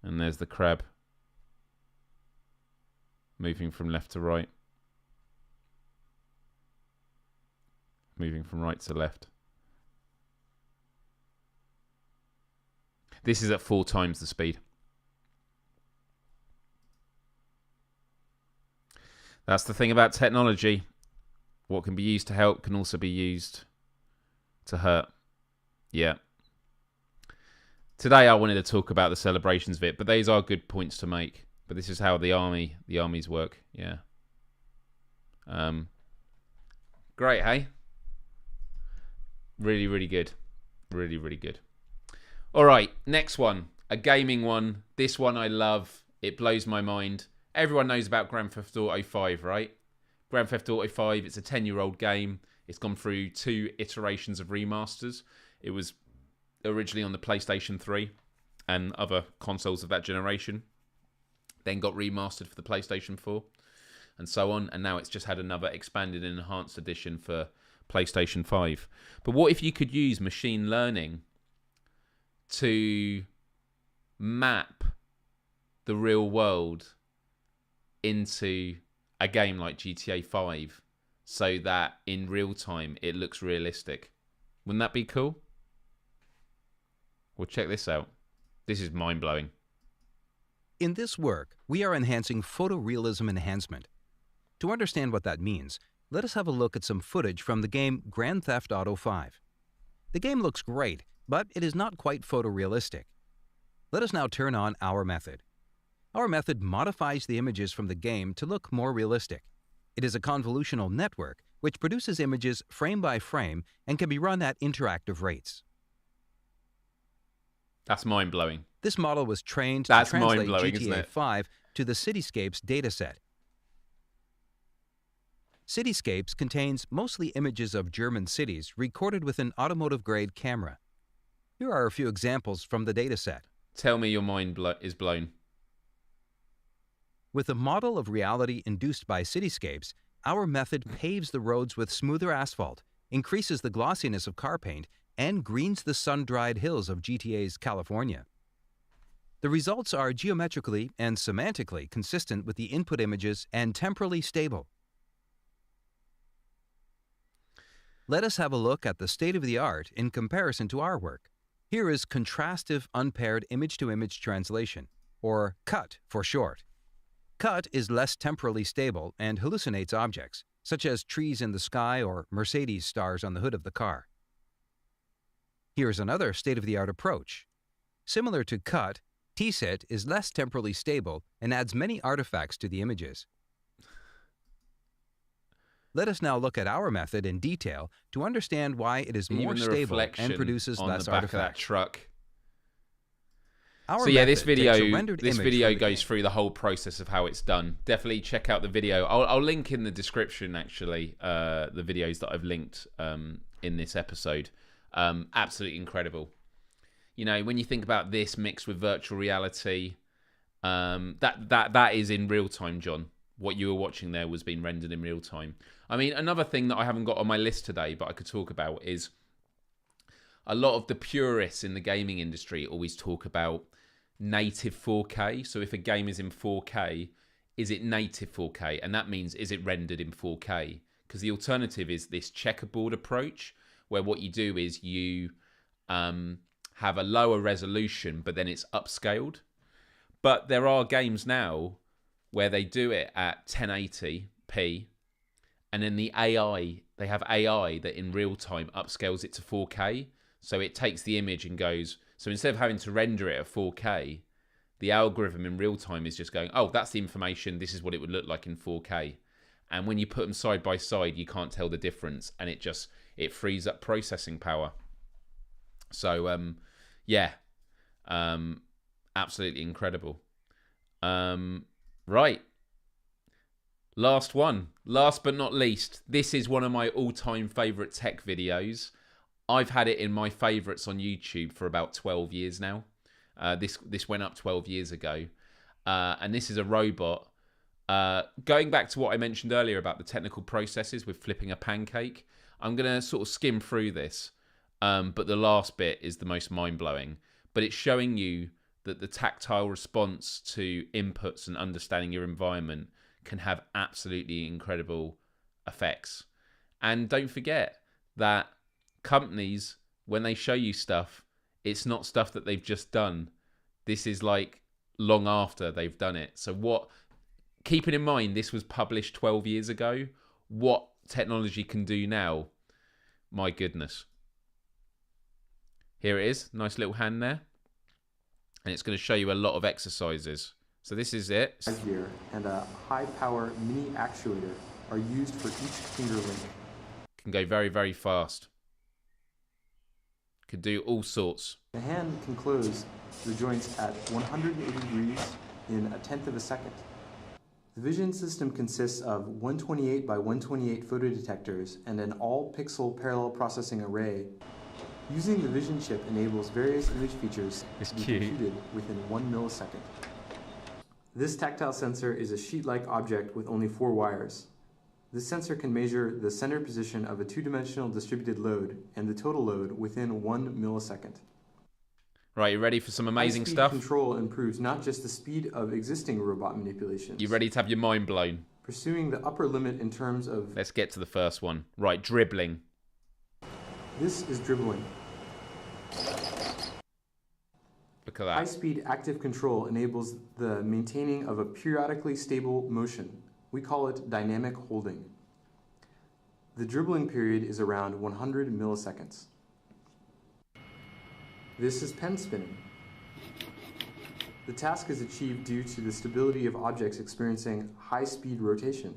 And there's the crab moving from left to right, moving from right to left. This is at 4 times the speed. That's the thing about technology. What can be used to help can also be used to hurt. Yeah. Today I wanted to talk about the celebrations of it, but these are good points to make. But this is how the armies work. Yeah. Great, hey? Really, really good. Really, really good. All right, next one. A gaming one. This one I love. It blows my mind. Everyone knows about Grand Theft Auto 5, right? Grand Theft Auto 5, it's a 10-year-old game. It's gone through 2 iterations of remasters. It was originally on the PlayStation 3 and other consoles of that generation. Then got remastered for the PlayStation 4 and so on. And now it's just had another expanded and enhanced edition for PlayStation 5. But what if you could use machine learning to map the real world into a game like GTA 5 so that in real time it looks realistic? Wouldn't that be cool? Well, check this out. This is mind-blowing. In this work, we are enhancing photorealism enhancement. To understand what that means, let us have a look at some footage from the game Grand Theft Auto 5. The game looks great, but it is not quite photorealistic. Let us now turn on our method. Our method modifies the images from the game to look more realistic. It is a convolutional network which produces images frame by frame and can be run at interactive rates. That's mind-blowing. This model was trained to That's translate mind-blowing, isn't GTA it? 5 to the Cityscapes dataset. Cityscapes contains mostly images of German cities recorded with an automotive-grade camera. Here are a few examples from the dataset. Tell me your mind is blown. With a model of reality induced by cityscapes, our method paves the roads with smoother asphalt, increases the glossiness of car paint, and greens the sun-dried hills of GTA's California. The results are geometrically and semantically consistent with the input images and temporally stable. Let us have a look at the state-of-the-art in comparison to our work. Here is contrastive unpaired image-to-image translation, or CUT for short. CUT is less temporally stable and hallucinates objects, such as trees in the sky or Mercedes stars on the hood of the car. Here's another state-of-the-art approach. Similar to CUT, TSIT is less temporally stable and adds many artifacts to the images. Let us now look at our method in detail to understand why it is more stable and produces less artifacts. Of that truck. Our so yeah, this method takes a rendered video image from the goes through the whole process of how it's done. Definitely check out the video. I'll link in the description actually the videos that I've linked in this episode. Absolutely incredible. You know, when you think about this mixed with virtual reality, that is in real time, John. What you were watching there was being rendered in real time. I mean, another thing that I haven't got on my list today, but I could talk about, is a lot of the purists in the gaming industry always talk about native 4K. So if a game is in 4K, is it native 4K? And that means, is it rendered in 4K? Because the alternative is this checkerboard approach, where what you do is you have a lower resolution, but then it's upscaled. But there are games now where they do it at 1080p, and then they have AI that in real time upscales it to 4K. So it takes the image and goes, so instead of having to render it at 4K, the algorithm in real time is just going, oh, that's the information, this is what it would look like in 4K. And when you put them side by side, you can't tell the difference, and it frees up processing power. So yeah, absolutely incredible. Right, last but not least, this is one of my all-time favorite tech videos. I've had it in my favorites on YouTube for about 12 years now. This went up 12 years ago, and this is a robot. Going back to what I mentioned earlier about the technical processes with flipping a pancake, I'm gonna sort of skim through this, but the last bit is the most mind-blowing. But it's showing you that the tactile response to inputs and understanding your environment can have absolutely incredible effects. And don't forget that companies, when they show you stuff, it's not stuff that they've just done. This is like long after they've done it. So keeping in mind this was published 12 years ago, what technology can do now, my goodness. Here it is, nice little hand there. And it's going to show you a lot of exercises. So this is it. Gear and a high-power mini actuator are used for each finger link. Can go very, very fast. Could do all sorts. The hand can close the joints at 180 degrees in a tenth of a second. The vision system consists of 128 by 128 photodetectors and an all-pixel parallel processing array. Using the vision chip enables various image features to be computed within 1 millisecond. This tactile sensor is a sheet-like object with only 4 wires. This sensor can measure the center position of a two-dimensional distributed load and the total load within 1 millisecond. Right, you ready for some amazing High-speed stuff? Control improves not just the speed of existing robot manipulations. You ready to have your mind blown? Pursuing the upper limit in terms of... Let's get to the first one. Right, dribbling. This is dribbling. Look at that. High-speed active control enables the maintaining of a periodically stable motion. We call it dynamic holding. The dribbling period is around 100 milliseconds. This is pen spinning. The task is achieved due to the stability of objects experiencing high-speed rotation.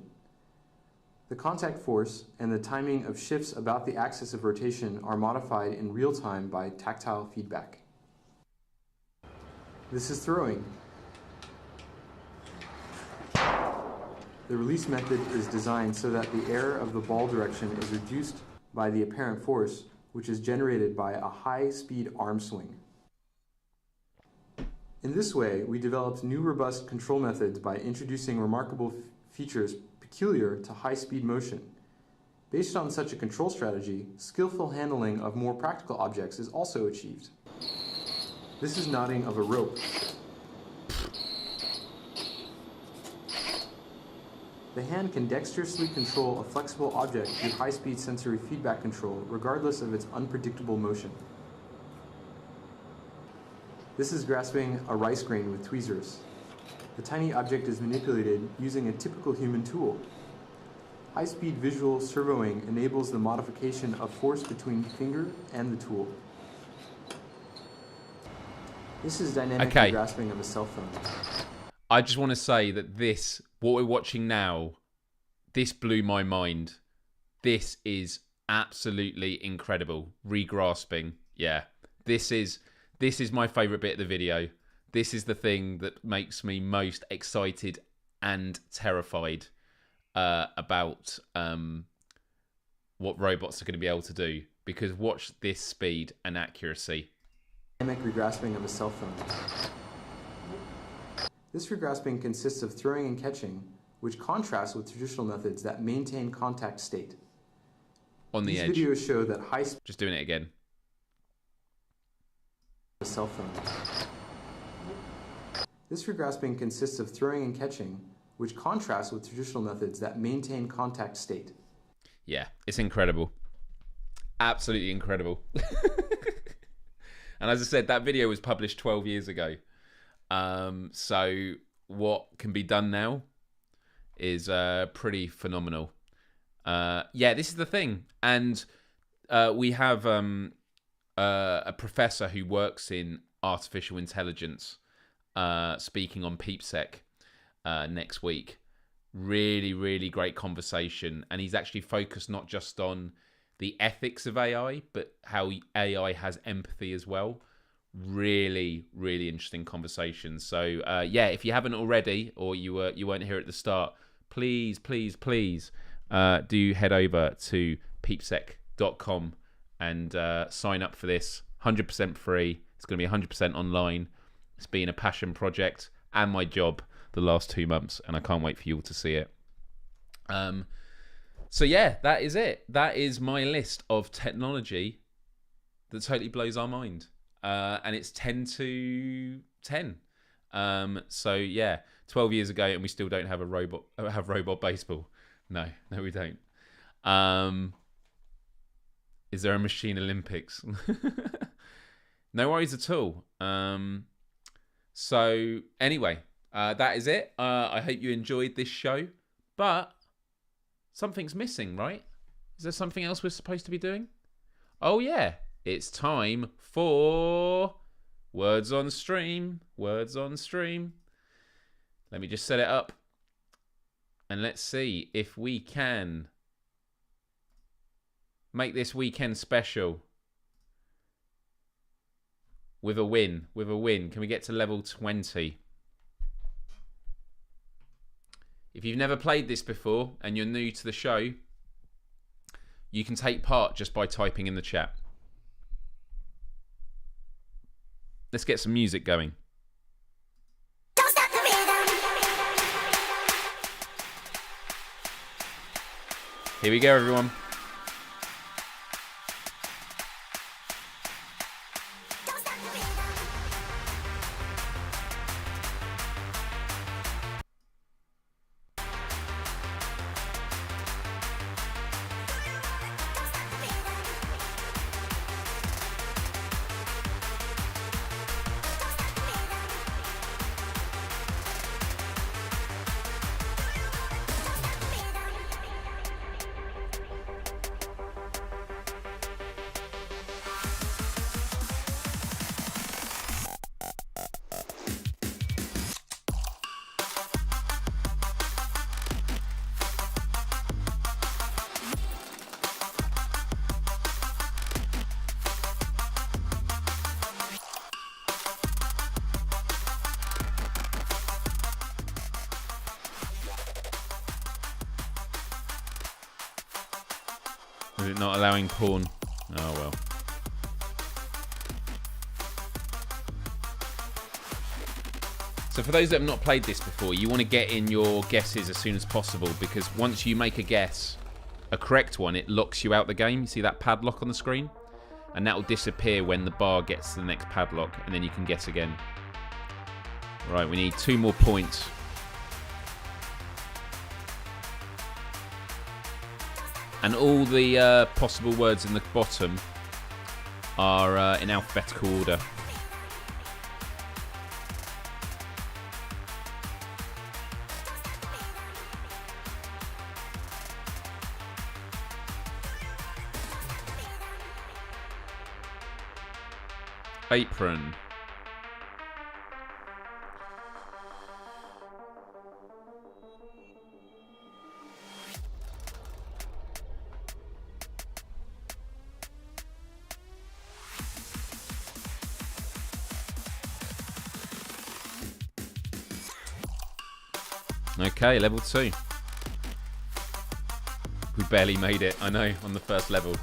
The contact force and the timing of shifts about the axis of rotation are modified in real time by tactile feedback. This is throwing. The release method is designed so that the error of the ball direction is reduced by the apparent force, which is generated by a high-speed arm swing. In this way, we developed new robust control methods by introducing remarkable features peculiar to high-speed motion. Based on such a control strategy, skillful handling of more practical objects is also achieved. This is knotting of a rope. The hand can dexterously control a flexible object through high-speed sensory feedback control, regardless of its unpredictable motion. This is grasping a rice grain with tweezers. The tiny object is manipulated using a typical human tool. High-speed visual servoing enables the modification of force between finger and the tool. This is dynamic grasping of a cell phone. I just want to say that what we're watching now, this blew my mind. This is absolutely incredible. Regrasping. Yeah. This is my favorite bit of the video. This is the thing that makes me most excited and terrified about what robots are going to be able to do. Because watch this speed and accuracy. Dynamic regrasping of a cell phone. This regrasping consists of throwing and catching, which contrasts with traditional methods that maintain contact state. On the edge. These videos show that high speed. Just doing it again. A cell phone. This regrasping consists of throwing and catching, which contrasts with traditional methods that maintain contact state. Yeah, it's incredible. Absolutely incredible. And as I said, that video was published 12 years ago. So what can be done now is pretty phenomenal. Yeah, this is the thing. And we have a professor who works in artificial intelligence speaking on Peepsec next week. Really, really great conversation. And he's actually focused not just on the ethics of AI, but how AI has empathy as well. Really, really interesting conversation. So yeah, if you haven't already, or you weren't here at the start, please do head over to peepsec.com and sign up for this. 100% free. It's going to be 100% online. It's been a passion project and my job the last 2 months, and I can't wait for you all to see it. So yeah, that is it. That is my list of technology that totally blows our mind. And it's 10 to 10. So yeah, 12 years ago, and we still don't have robot baseball. No, we don't. Is there a machine Olympics? No worries at all. So anyway, that is it. I hope you enjoyed this show, but something's missing, right? Is there something else we're supposed to be doing? Oh yeah, it's time for Words on Stream. Words on Stream. Let me just set it up. And let's see if we can make this weekend special with a win. With a win. Can we get to level 20? If you've never played this before and you're new to the show, you can take part just by typing in the chat. Let's get some music going. Don't stop the rhythm. Here we go, everyone. Don't stop the rhythm. Is it not allowing porn? Oh well. So for those that have not played this before, you want to get in your guesses as soon as possible, because once you make a guess, a correct one, it locks you out the game. You see that padlock on the screen? And that will disappear when the bar gets to the next padlock, and then you can guess again. Right, we need 2 more points. And all the possible words in the bottom are in alphabetical order. Apron. Okay, level 2. We barely made it, I know, on the first level.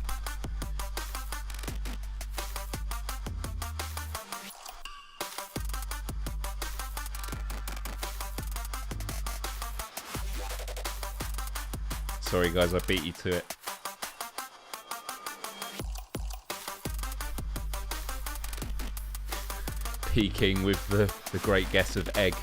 Sorry guys, I beat you to it. Peaking with the great guess of egg.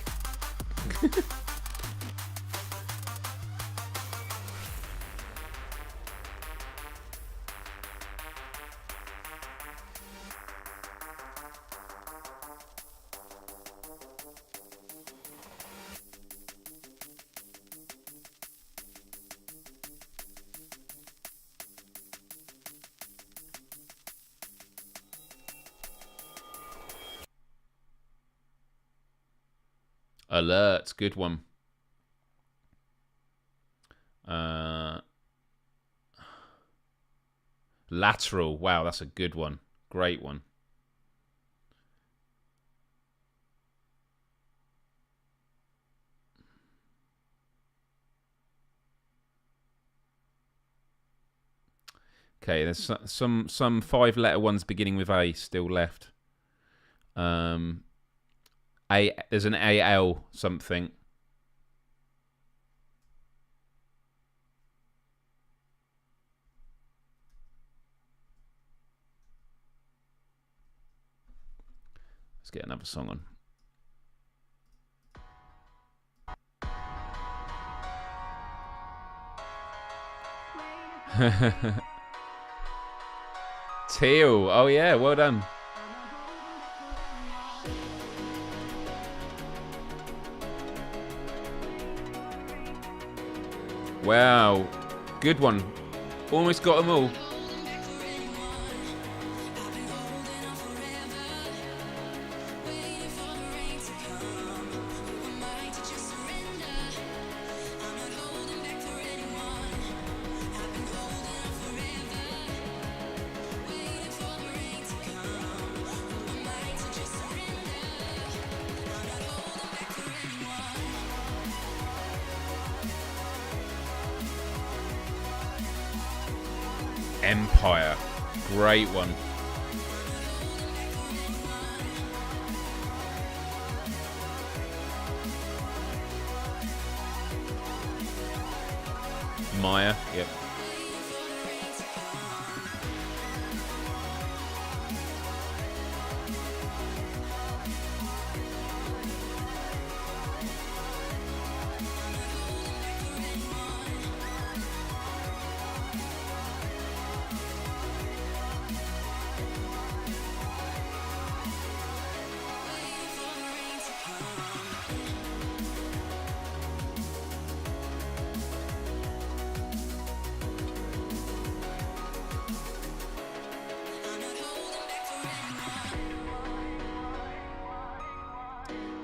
Alert, good one. Lateral, wow, that's a good one. Great one. Okay, there's some 5-letter ones beginning with A still left. There's an AL something. Let's get another song on. Teal. Oh yeah, well done. Wow, good one. Almost got them all. Empire. Great one. Maya. Yep.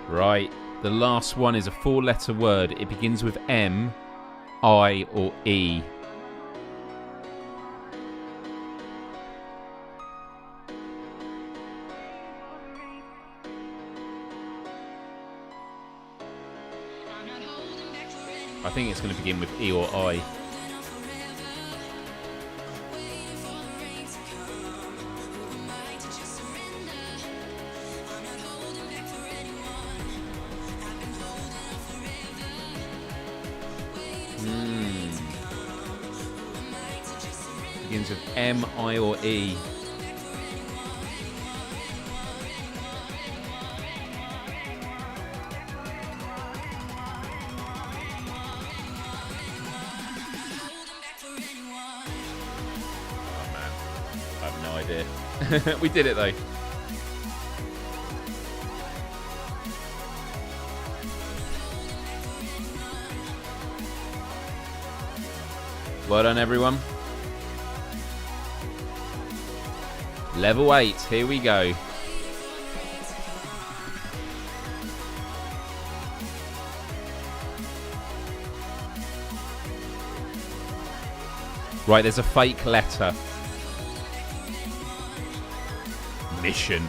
Right, the last one is a 4-letter word. It begins with M, I, or E. I think it's going to begin with E or I. combinations of M, I, or E. I have no idea. We did it though. Well done, everyone. Level 8, here we go. Right, there's a fake letter. Mission.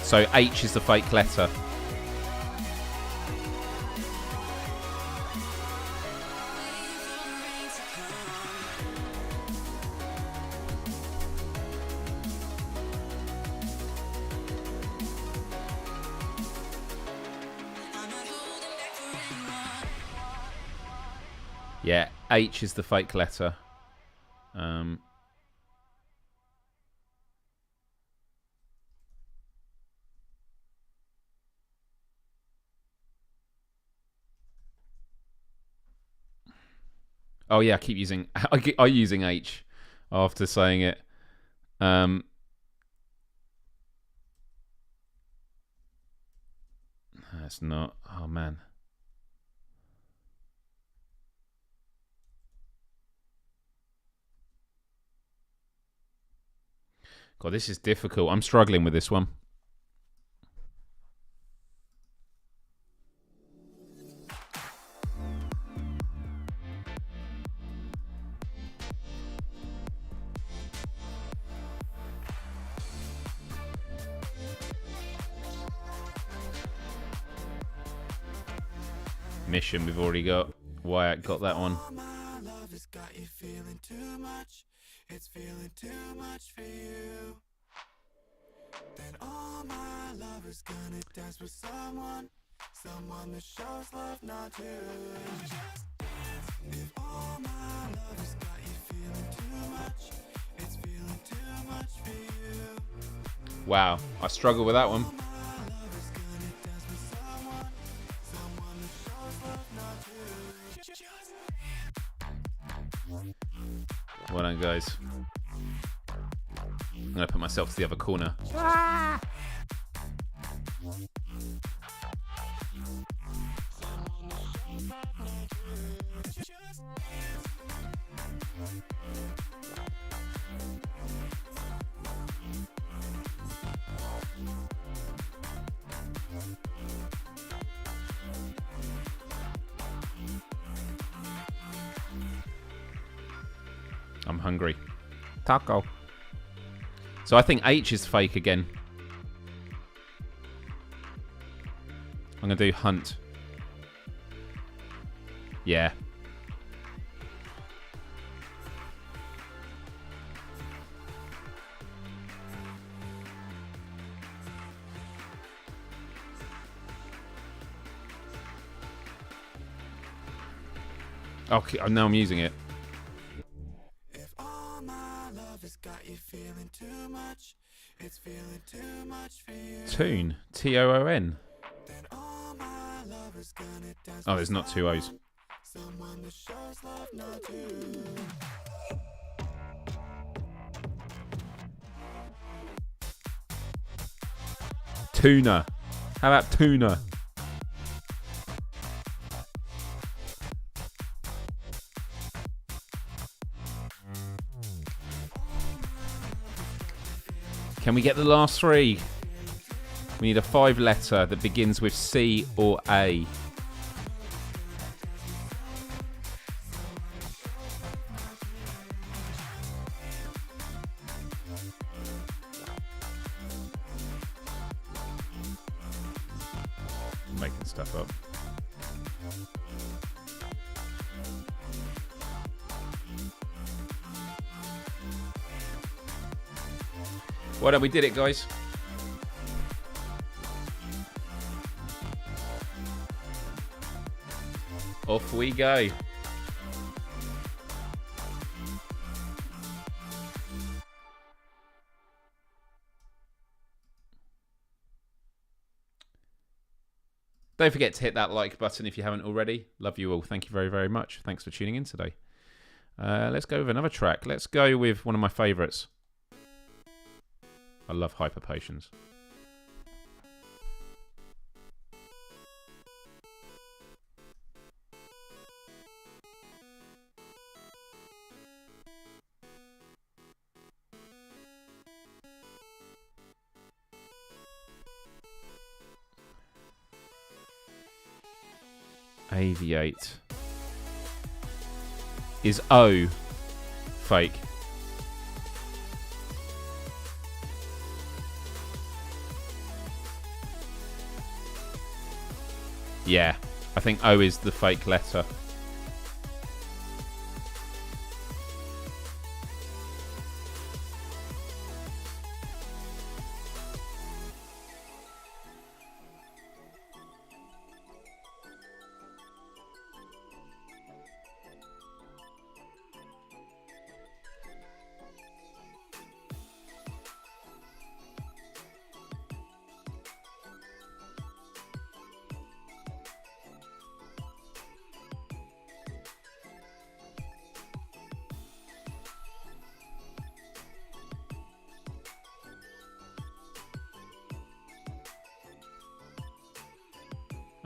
So H is the fake letter. Yeah, H is the fake letter. Oh yeah, I keep using. I'm using H after saying it. That's not. Oh man. God, this is difficult. I'm struggling with this one. Mission, we've already got. Wyatt got that one. It's feeling too much for you. Then all my love is gonna dance with someone that shows love, not you. If all my love has got you feeling too much, it's feeling too much for you. Wow, I struggle with that one. Well done, guys. I'm going to put myself to the other corner. Ah! I'm hungry. Taco. So I think H is fake again. I'm going to do hunt. Yeah. Okay, now I'm using it. Toon. T-O-O-N. Oh, there's not two O's. Tuna. How about tuna? Can we get the last three? We need a 5-letter that begins with C or A. I'm making stuff up. Well done, we did it, guys. Off we go. Don't forget to hit that like button if you haven't already. Love you all. Thank you very, very much. Thanks for tuning in today. Let's go with another track. Let's go with one of my favourites. I love hyper potions. Aviate. Is O fake? Yeah, I think O is the fake letter.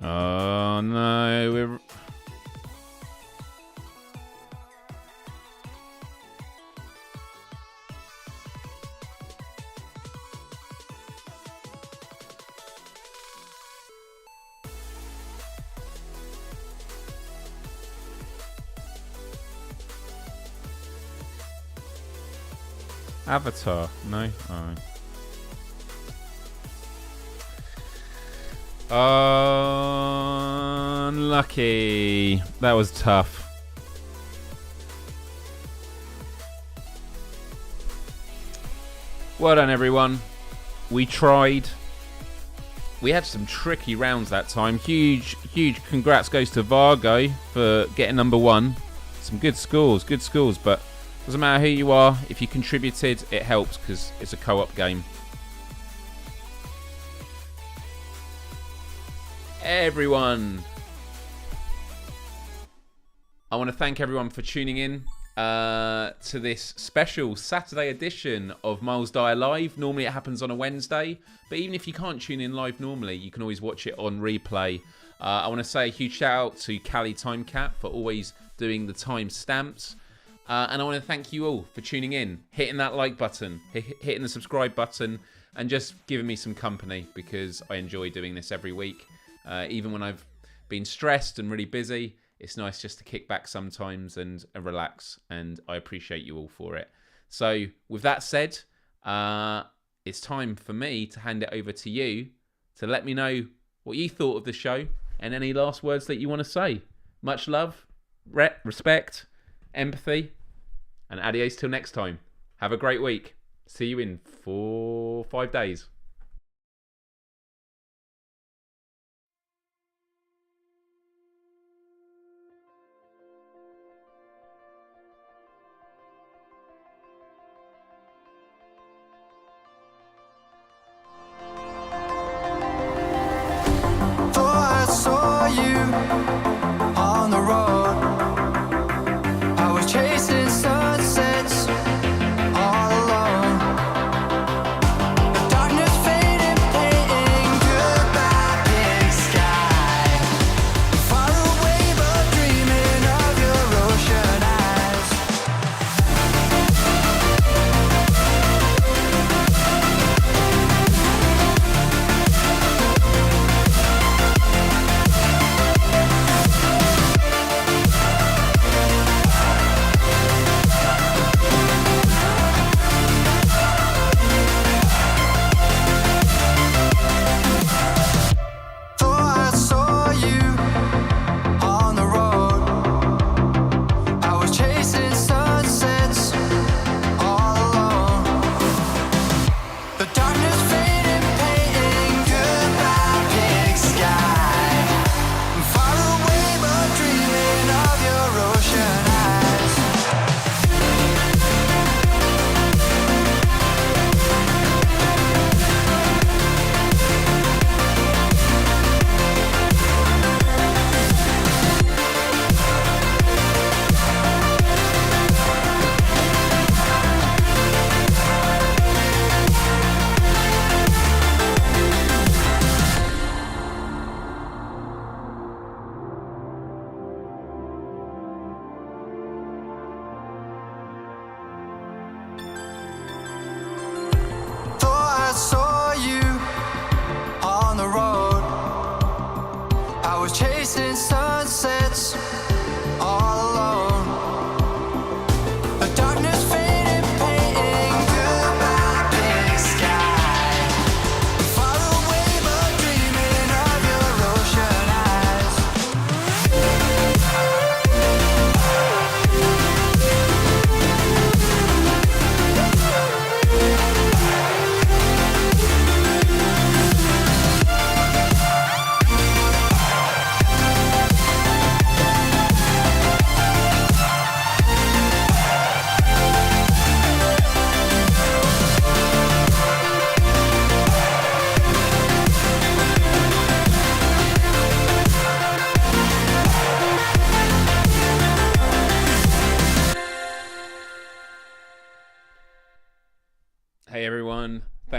Oh no, we're... Avatar, no? Oh. Unlucky. That was tough. Well done, everyone. We tried. We had some tricky rounds that time. Huge congrats goes to Vargo for getting number 1. Some good scores, but doesn't matter who you are. If you contributed, it helps because it's a co-op game. Everyone, I want to thank everyone for tuning in to this special Saturday edition of Myles Dyer Live. Normally it happens on a Wednesday, but even if you can't tune in live normally, you can always watch it on replay. I want to say a huge shout out to Callie Timecap for always doing the time stamps. And I want to thank you all for tuning in, hitting that like button, hitting the subscribe button, and just giving me some company because I enjoy doing this every week. Even when I've been stressed and really busy, it's nice just to kick back sometimes and relax, and I appreciate you all for it. So with that said, it's time for me to hand it over to you to let me know what you thought of the show and any last words that you want to say. Much love, respect, empathy, and adios till next time. Have a great week. See you in 5 days.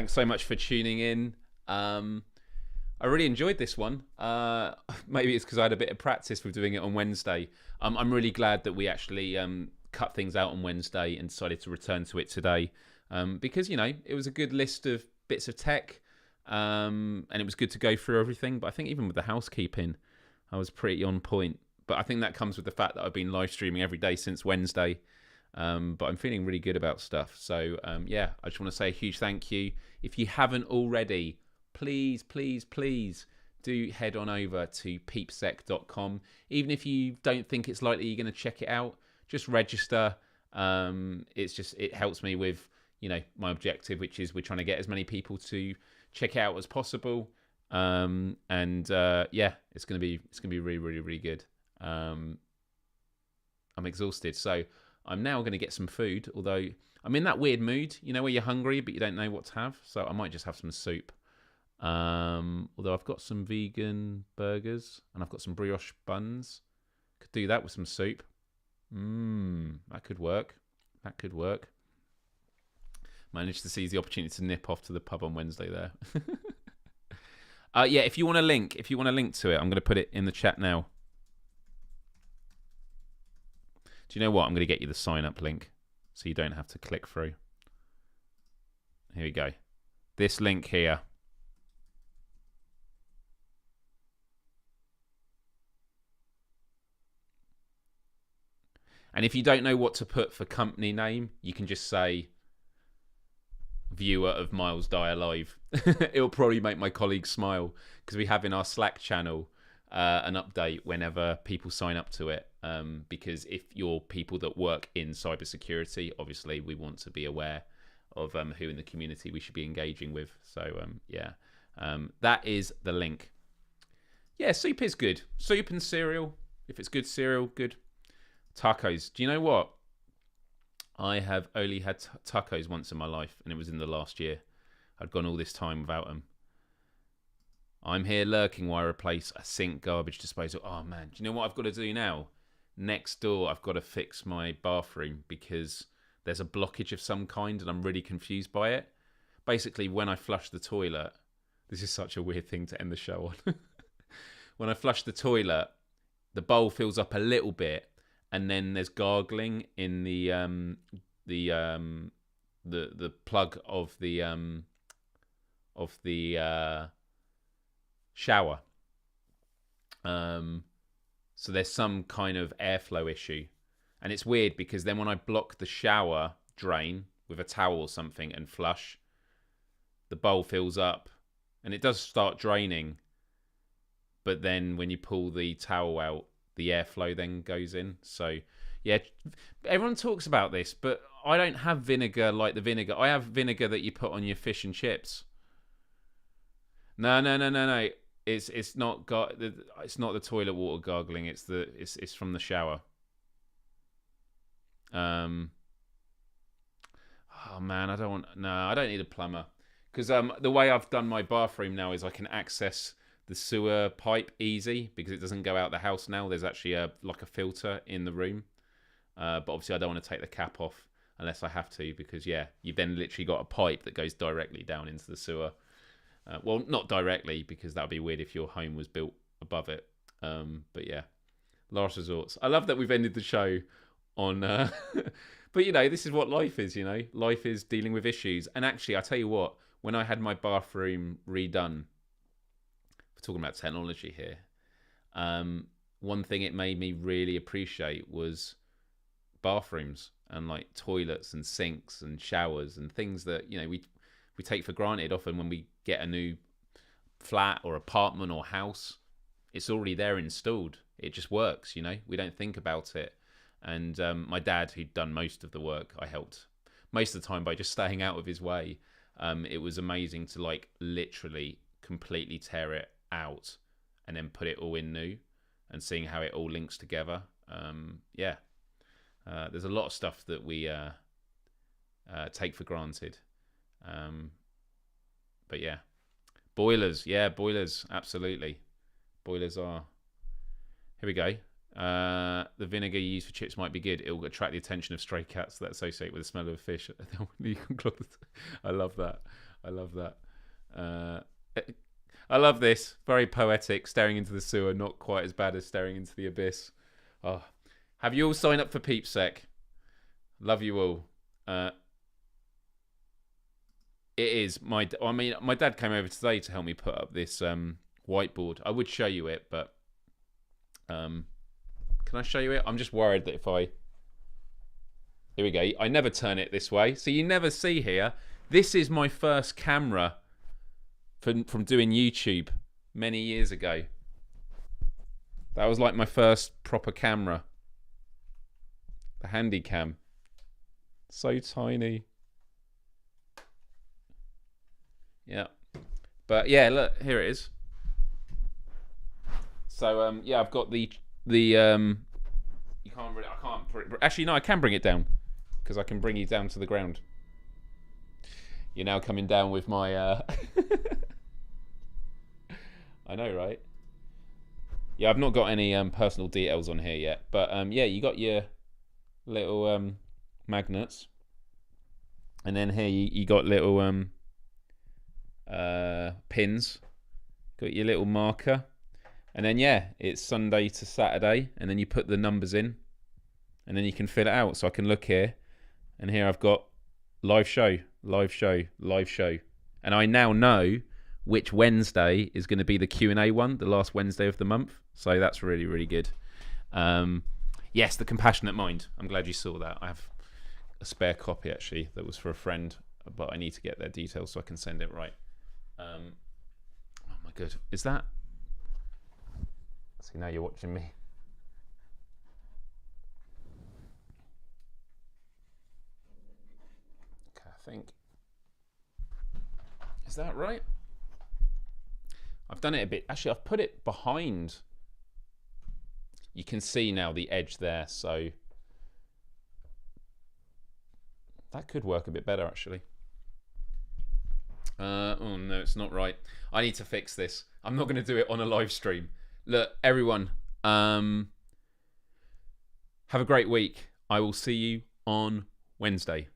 thanks so much for tuning in. I really enjoyed this one. Maybe it's because I had a bit of practice with doing it on Wednesday. I'm really glad that we actually cut things out on Wednesday and decided to return to it today, because, you know, it was a good list of bits of tech, and it was good to go through everything. But I think even with the housekeeping, I was pretty on point. But I think that comes with the fact that I've been live streaming every day since Wednesday. But I'm feeling really good about stuff. So, yeah, I just want to say a huge thank you. If you haven't already, please, please, please do head on over to peepsec.com. Even if you don't think it's likely you're going to check it out, just register. It helps me with, you know, my objective, which is we're trying to get as many people to check it out as possible. Yeah, it's going to be really, really, really good. I'm exhausted, so I'm now going to get some food, although I'm in that weird mood, you know, where you're hungry but you don't know what to have. So I might just have some soup. Although I've got some vegan burgers and I've got some brioche buns. Could do that with some soup. That could work. That could work. Managed to seize the opportunity to nip off to the pub on Wednesday there. Yeah, if you want a link to it, I'm going to put it in the chat now. Do you know what? I'm going to get you the sign-up link so you don't have to click through. Here we go. This link here. And if you don't know what to put for company name, you can just say viewer of Myles Dyer live. It'll probably make my colleagues smile, because we have in our Slack channel an update whenever people sign up to it. Because if you're people that work in cybersecurity, obviously we want to be aware of who in the community we should be engaging with. So yeah, that is the link. Yeah, soup is good. Soup and cereal. If it's good cereal, good. Tacos. Do you know what? I have only had tacos once in my life, and it was in the last year. I'd gone all this time without them. I'm here lurking while I replace a sink garbage disposal. Oh man, do you know what I've got to do now? Next door, I've got to fix my bathroom because there's a blockage of some kind and I'm really confused by it. Basically, when I flush the toilet, this is such a weird thing to end the show on. When I flush the toilet, the bowl fills up a little bit, and then there's gargling in the plug of the shower. So there's some kind of airflow issue, and it's weird because then when I block the shower drain with a towel or something and flush, the bowl fills up and it does start draining, but then when you pull the towel out, the airflow then goes in. So yeah, everyone talks about this, but I don't have vinegar like the vinegar. I have vinegar that you put on your fish and chips. No. It's not the toilet water gargling. It's from the shower. Oh man, I don't need a plumber, because the way I've done my bathroom now is I can access the sewer pipe easy because it doesn't go out the house now. There's actually like a filter in the room, but obviously I don't want to take the cap off unless I have to, because yeah, you've then literally got a pipe that goes directly down into the sewer. Well, not directly, because that would be weird if your home was built above it. But yeah, last resorts. I love that we've ended the show on... but, you know, this is what life is, you know. Life is dealing with issues. And actually, I tell you what, when I had my bathroom redone, we're talking about technology here, one thing it made me really appreciate was bathrooms and, like, toilets and sinks and showers and things that, you know, we take for granted. Often when we get a new flat or apartment or house, it's already there installed. It just works, you know. We don't think about it. And my dad, who'd done most of the work, I helped most of the time by just staying out of his way. It was amazing to, like, literally completely tear it out and then put it all in new and seeing how it all links together. Yeah. There's a lot of stuff that we take for granted. But yeah, boilers, absolutely. Boilers are. Here we go. The vinegar you use for chips might be good. It will attract the attention of stray cats that associate with the smell of a fish. I love that. I love that. I love this. Very poetic. Staring into the sewer, not quite as bad as staring into the abyss. Oh, have you all signed up for Peepsec? Love you all. It is my dad came over today to help me put up this whiteboard. I would show you it, but can I show you it? I'm just worried that if I... Here we go. I never turn it this way, so you never see here. This is my first camera from doing YouTube many years ago. That was like my first proper camera. The Handycam. So tiny. Yeah. But yeah, look, here it is. So yeah, I've got the you can't really, actually no, I can bring it down because I can bring you down to the ground. You're now coming down with my I know, right? Yeah, I've not got any personal details on here yet, but yeah, you got your little magnets, and then here you got little pins. Got your little marker, and then yeah, it's Sunday to Saturday, and then you put the numbers in, and then you can fill it out. So I can look here, and here I've got live show, live show, live show, and I now know which Wednesday is going to be the Q&A one, the last Wednesday of the month. So that's really, really good. Yes, the compassionate mind. I'm glad you saw that. I have a spare copy actually that was for a friend, but I need to get their details so I can send it right. Oh my god, is that? See, now you're watching me. Okay, I think. Is that right? I've done it a bit. Actually, I've put it behind. You can see now the edge there, so that could work a bit better actually. Oh no, it's not right. I need to fix this. I'm not going to do it on a live stream. Look, everyone, have a great week. I will see you on Wednesday.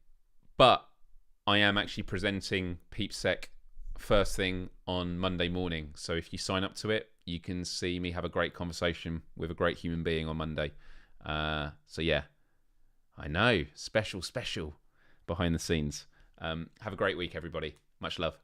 But I am actually presenting Peepsec first thing on Monday morning. So if you sign up to it, you can see me have a great conversation with a great human being on Monday. So yeah, I know, special behind the scenes. Have a great week, everybody. Much love.